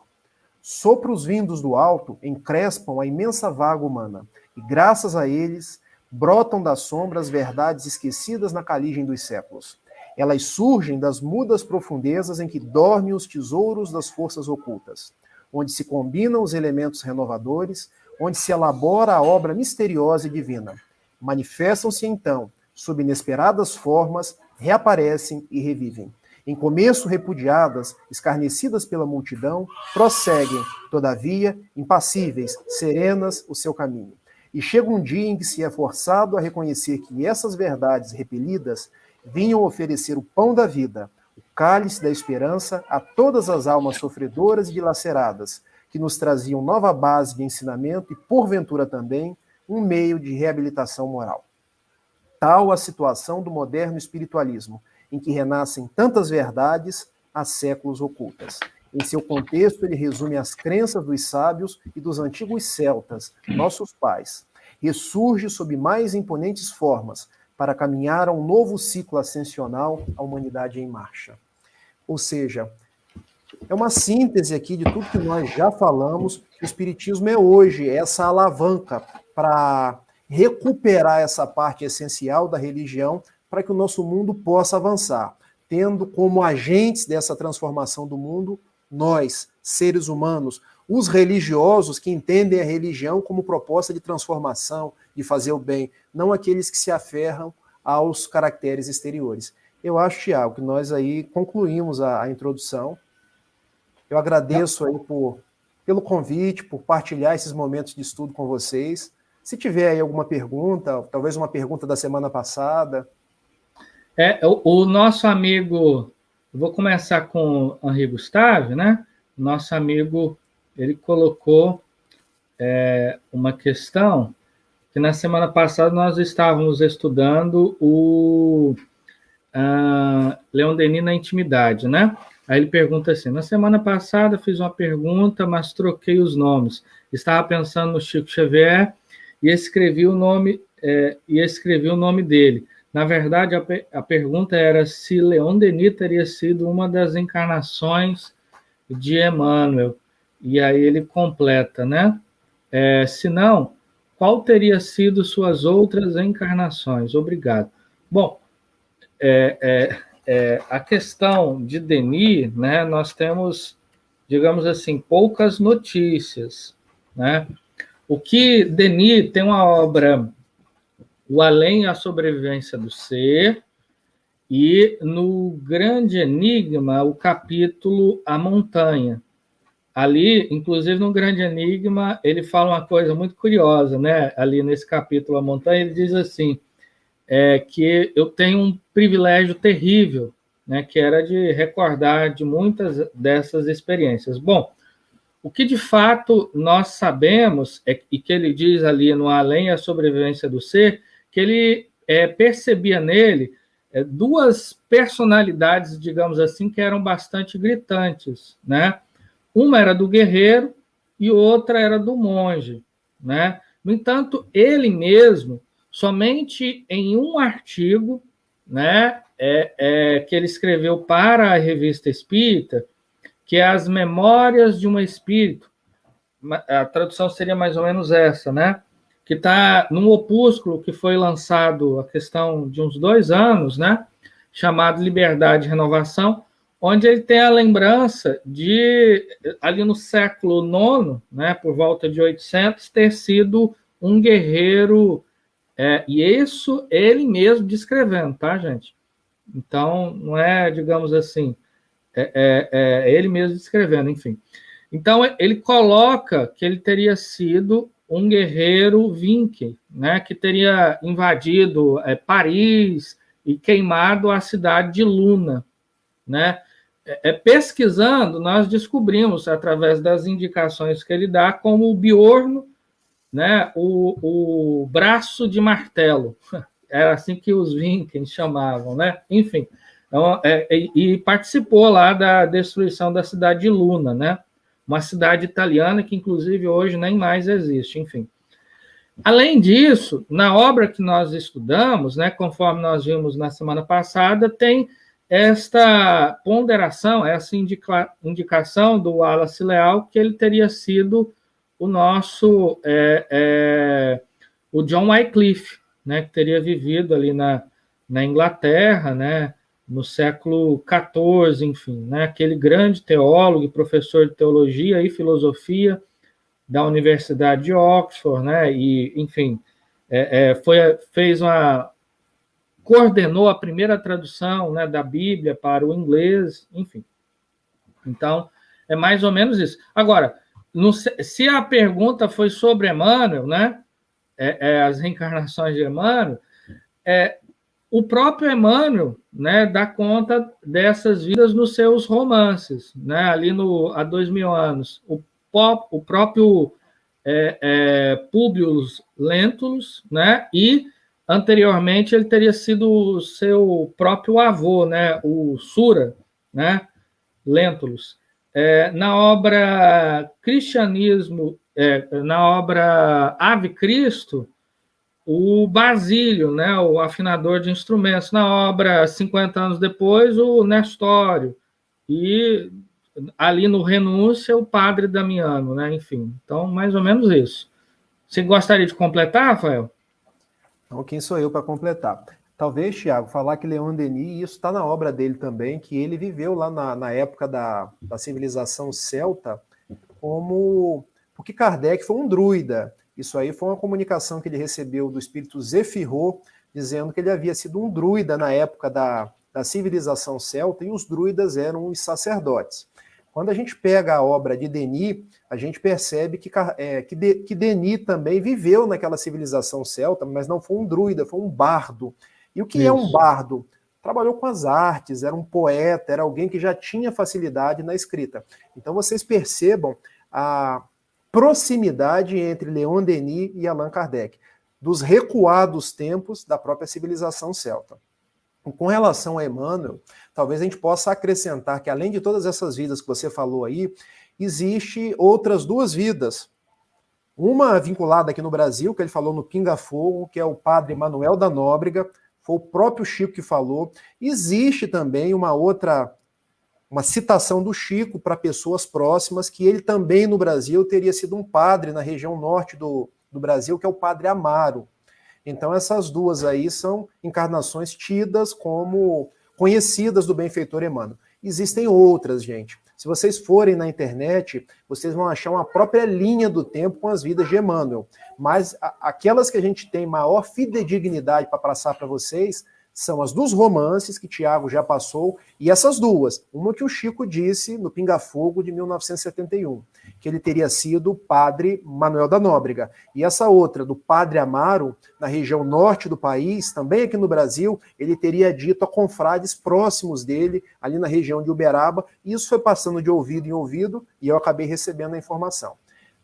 [SPEAKER 2] Sopros vindos do alto encrespam a imensa vaga humana, e graças a eles brotam das sombras verdades esquecidas na caligem dos séculos. Elas surgem das mudas profundezas em que dormem os tesouros das forças ocultas, onde se combinam os elementos renovadores, onde se elabora a obra misteriosa e divina. Manifestam-se então, sob inesperadas formas, reaparecem e revivem. Em começo repudiadas, escarnecidas pela multidão, prosseguem, todavia, impassíveis, serenas, o seu caminho. E chega um dia em que se é forçado a reconhecer que essas verdades repelidas vinham oferecer o pão da vida, o cálice da esperança a todas as almas sofredoras e dilaceradas, que nos traziam nova base de ensinamento e, porventura também, um meio de reabilitação moral. Tal a situação do moderno espiritualismo, em que renascem tantas verdades há séculos ocultas. Em seu contexto, ele resume as crenças dos sábios e dos antigos celtas, nossos pais. Ressurge sob mais imponentes formas para caminhar a um novo ciclo ascensional, a humanidade em marcha. Ou seja, é uma síntese aqui de tudo que nós já falamos. O Espiritismo é hoje essa alavanca para recuperar essa parte essencial da religião para que o nosso mundo possa avançar, tendo como agentes dessa transformação do mundo nós, seres humanos, os religiosos que entendem a religião como proposta de transformação, de fazer o bem, não aqueles que se aferram aos caracteres exteriores. Eu acho, Tiago, que nós aí concluímos a introdução. Eu agradeço aí pelo convite, por partilhar esses momentos de estudo com vocês. Se tiver aí alguma pergunta, talvez uma pergunta da semana passada.
[SPEAKER 1] O nosso amigo, eu vou começar com o Henri Gustave, né? Nosso amigo, ele colocou uma questão que na semana passada nós estávamos estudando o Leon Denis na intimidade, né? Aí ele pergunta assim: na semana passada fiz uma pergunta, mas troquei os nomes. Estava pensando no Chico Xavier e escrevi o nome dele. Na verdade, a pergunta era se Leon Denis teria sido uma das encarnações de Emmanuel. E aí ele completa, né? Se não, qual teria sido suas outras encarnações? Obrigado. Bom, a questão de Denis, né, nós temos, digamos assim, poucas notícias, né? O que Denis tem uma obra, O Além e a Sobrevivência do Ser, e no Grande Enigma, o capítulo A Montanha. Ali, inclusive no Grande Enigma, ele fala uma coisa muito curiosa, né? Ali nesse capítulo A Montanha, ele diz assim, que eu tenho um privilégio terrível, né, que era de recordar de muitas dessas experiências. Bom, o que de fato nós sabemos, e que ele diz ali no Além e a Sobrevivência do Ser, que ele percebia nele duas personalidades, digamos assim, que eram bastante gritantes, né? Uma era do guerreiro e outra era do monge, né? No entanto, ele mesmo, somente em um artigo, né, que ele escreveu para a Revista Espírita, que é As Memórias de um Espírito, a tradução seria mais ou menos essa, né? Que está num opúsculo que foi lançado a questão de uns 2 anos, né? Chamado Liberdade e Renovação, onde ele tem a lembrança de, ali no século IX, né, por volta de 800, ter sido um guerreiro, e isso ele mesmo descrevendo, tá, gente? Então, não é, digamos assim, ele mesmo descrevendo, enfim. Então, ele coloca que ele teria sido um guerreiro Vinque, né, que teria invadido Paris e queimado a cidade de Luna, né? Pesquisando, nós descobrimos, através das indicações que ele dá, como o Biorno, né, o braço de martelo. Era assim que os Vikings chamavam, né? Enfim, então, e participou lá da destruição da cidade de Luna, né? Uma cidade italiana que, inclusive, hoje nem mais existe, enfim. Além disso, na obra que nós estudamos, né, conforme nós vimos na semana passada, tem esta ponderação, essa indicação do Wallace Leal, que ele teria sido o nosso, o John Wycliffe, né, que teria vivido ali na Inglaterra, né, no século XIV, enfim, né, aquele grande teólogo e professor de teologia e filosofia da Universidade de Oxford, né, e, enfim, coordenou a primeira tradução, né, da Bíblia para o inglês, enfim. Então, é mais ou menos isso. Agora, se a pergunta foi sobre Emmanuel, né, as reencarnações de Emmanuel, o próprio Emmanuel, né, dá conta dessas vidas nos seus romances, né, ali há 2000 anos. O próprio Públio Lentulus, né, e anteriormente ele teria sido o seu próprio avô, né, o Sura, né, Lentulus. Na obra Cristianismo, na obra Ave Cristo, o Basílio, né, o afinador de instrumentos. Na obra 50 anos depois, o Nestório. E ali no Renúncia, o Padre Damiano, né, enfim. Então, mais ou menos isso. Você gostaria de completar, Rafael?
[SPEAKER 2] Então, quem sou eu para completar? Talvez, Tiago, falar que Leon Denis, e isso está na obra dele também, que ele viveu lá na época da civilização celta, porque Kardec foi um druida. Isso aí foi uma comunicação que ele recebeu do espírito Zefirô, dizendo que ele havia sido um druida na época da civilização celta, e os druidas eram os sacerdotes. Quando a gente pega a obra de Denis, a gente percebe que Denis também viveu naquela civilização celta, mas não foi um druida, foi um bardo. E o que é um bardo? Trabalhou com as artes, era um poeta, era alguém que já tinha facilidade na escrita. Então vocês percebam a proximidade entre Leon Denis e Allan Kardec. dos recuados tempos da própria civilização celta. Com relação a Emmanuel, talvez a gente possa acrescentar que, além de todas essas vidas que você falou aí, existe outras duas vidas. Uma vinculada aqui no Brasil, que ele falou no Pinga Fogo, que é o padre Manuel da Nóbrega, foi o próprio Chico que falou. Existe também uma citação do Chico para pessoas próximas, que ele também no Brasil teria sido um padre na região norte do Brasil, que é o padre Amaro. Então essas duas aí são encarnações tidas como conhecidas do benfeitor Emmanuel. Existem outras, gente. Se vocês forem na internet, vocês vão achar uma própria linha do tempo com as vidas de Emmanuel. Mas aquelas que a gente tem maior fidedignidade para passar para vocês são as dos romances, que Tiago já passou, e essas duas. Uma que o Chico disse no Pinga Fogo de 1971, que ele teria sido o padre Manuel da Nóbrega. E essa outra, do padre Amaro, na região norte do país, também aqui no Brasil, ele teria dito a confrades próximos dele, ali na região de Uberaba, e isso foi passando de ouvido em ouvido, e eu acabei recebendo a informação.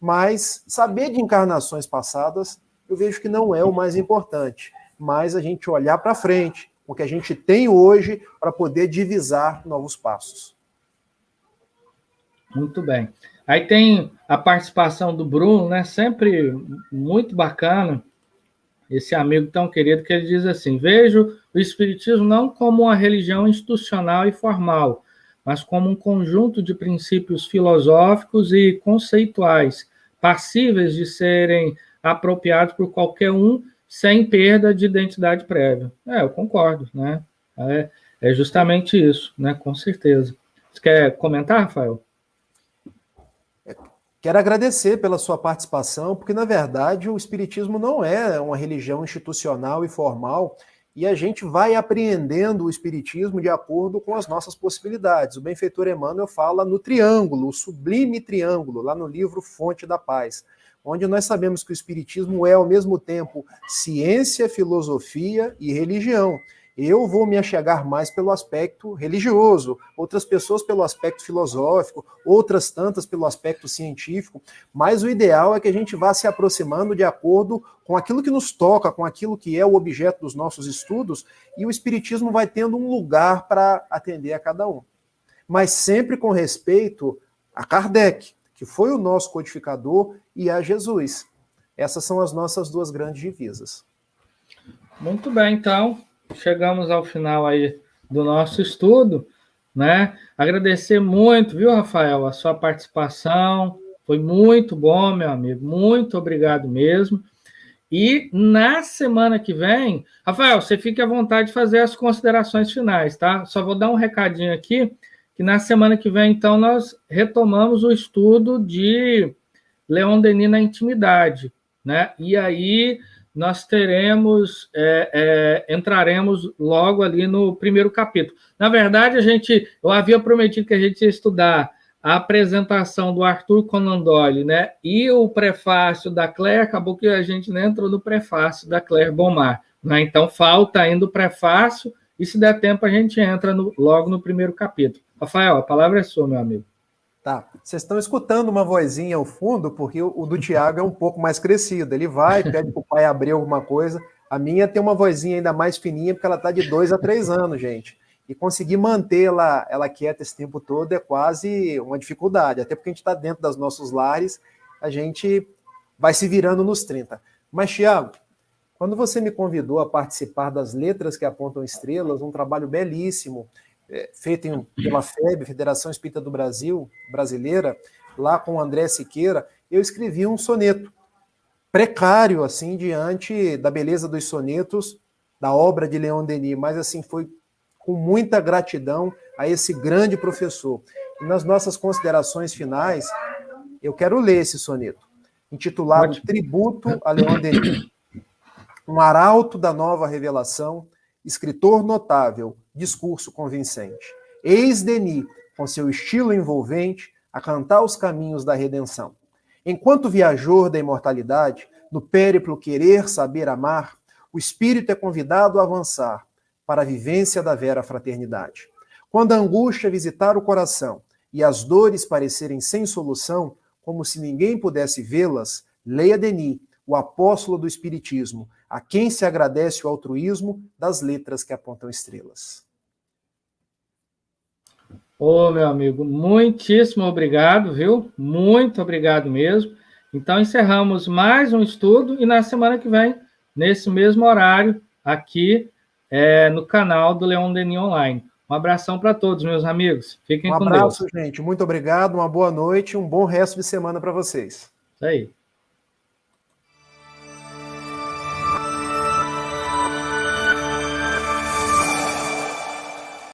[SPEAKER 2] Mas saber de encarnações passadas, eu vejo que não é o mais importante, mas a gente olhar para frente, o que a gente tem hoje, para poder divisar novos passos.
[SPEAKER 1] Muito bem. Aí tem a participação do Bruno, né? Sempre muito bacana, esse amigo tão querido, que ele diz assim: vejo o Espiritismo não como uma religião institucional e formal, mas como um conjunto de princípios filosóficos e conceituais, passíveis de serem apropriados por qualquer um, sem perda de identidade prévia. Eu concordo, né? É justamente isso, né? Com certeza. Você quer comentar, Rafael?
[SPEAKER 2] Quero agradecer pela sua participação, porque, na verdade, o Espiritismo não é uma religião institucional e formal, e a gente vai apreendendo o Espiritismo de acordo com as nossas possibilidades. O benfeitor Emmanuel fala no triângulo, o sublime triângulo, lá no livro Fonte da Paz, onde nós sabemos que o Espiritismo é, ao mesmo tempo, ciência, filosofia e religião. Eu vou me achegar mais pelo aspecto religioso, outras pessoas pelo aspecto filosófico, outras tantas pelo aspecto científico, mas o ideal é que a gente vá se aproximando de acordo com aquilo que nos toca, com aquilo que é o objeto dos nossos estudos, e o Espiritismo vai tendo um lugar para atender a cada um. Mas sempre com respeito a Kardec, que foi o nosso codificador, e a Jesus. Essas são as nossas duas grandes divisas.
[SPEAKER 1] Muito bem, então, chegamos ao final aí do nosso estudo, né? Agradecer muito, viu, Rafael, a sua participação, foi muito bom, meu amigo, muito obrigado mesmo. E na semana que vem, Rafael, você fique à vontade de fazer as considerações finais, tá? Só vou dar um recadinho aqui, que na semana que vem, então, nós retomamos o estudo de Leon Denis na intimidade, né? E aí nós entraremos logo ali no primeiro capítulo. Na verdade, eu havia prometido que a gente ia estudar a apresentação do Arthur Conan Doyle, né? E o prefácio da Claire, acabou que a gente nem entrou no prefácio da Claire Bomar, né? Então falta ainda o prefácio, e se der tempo a gente entra logo no primeiro capítulo. Rafael, a palavra é sua, meu amigo.
[SPEAKER 2] Tá, vocês estão escutando uma vozinha ao fundo, porque o do Tiago é um pouco mais crescido. Ele vai, pede para o pai abrir alguma coisa. A minha tem uma vozinha ainda mais fininha, porque ela está de 2 a 3 anos, gente. E conseguir manter ela quieta esse tempo todo é quase uma dificuldade. Até porque a gente está dentro dos nossos lares, a gente vai se virando nos 30. Mas, Tiago, quando você me convidou a participar das Letras que Apontam Estrelas, um trabalho belíssimo, feito pela FEB, Federação Espírita do Brasil, brasileira, lá com o André Siqueira, eu escrevi um soneto precário, assim, diante da beleza dos sonetos da obra de Leon Denis, mas, assim, foi com muita gratidão a esse grande professor. E nas nossas considerações finais, eu quero ler esse soneto, intitulado Tributo a Leon Denis. Um arauto da nova revelação, escritor notável, discurso convincente. Eis Denis, com seu estilo envolvente, a cantar os caminhos da redenção. Enquanto viajor da imortalidade, no périplo querer, saber, amar, o espírito é convidado a avançar para a vivência da vera fraternidade. Quando a angústia visitar o coração e as dores parecerem sem solução, como se ninguém pudesse vê-las, leia Denis, o apóstolo do Espiritismo, a quem se agradece o altruísmo das letras que apontam estrelas.
[SPEAKER 1] Ô, meu amigo, muitíssimo obrigado, viu? Muito obrigado mesmo. Então, encerramos mais um estudo e na semana que vem, nesse mesmo horário, aqui no canal do Leon Denis Online. Um abração para todos, meus amigos. Fiquem com Deus.
[SPEAKER 2] Um abraço, gente. Muito obrigado, uma boa noite e um bom resto de semana para vocês.
[SPEAKER 1] Isso aí.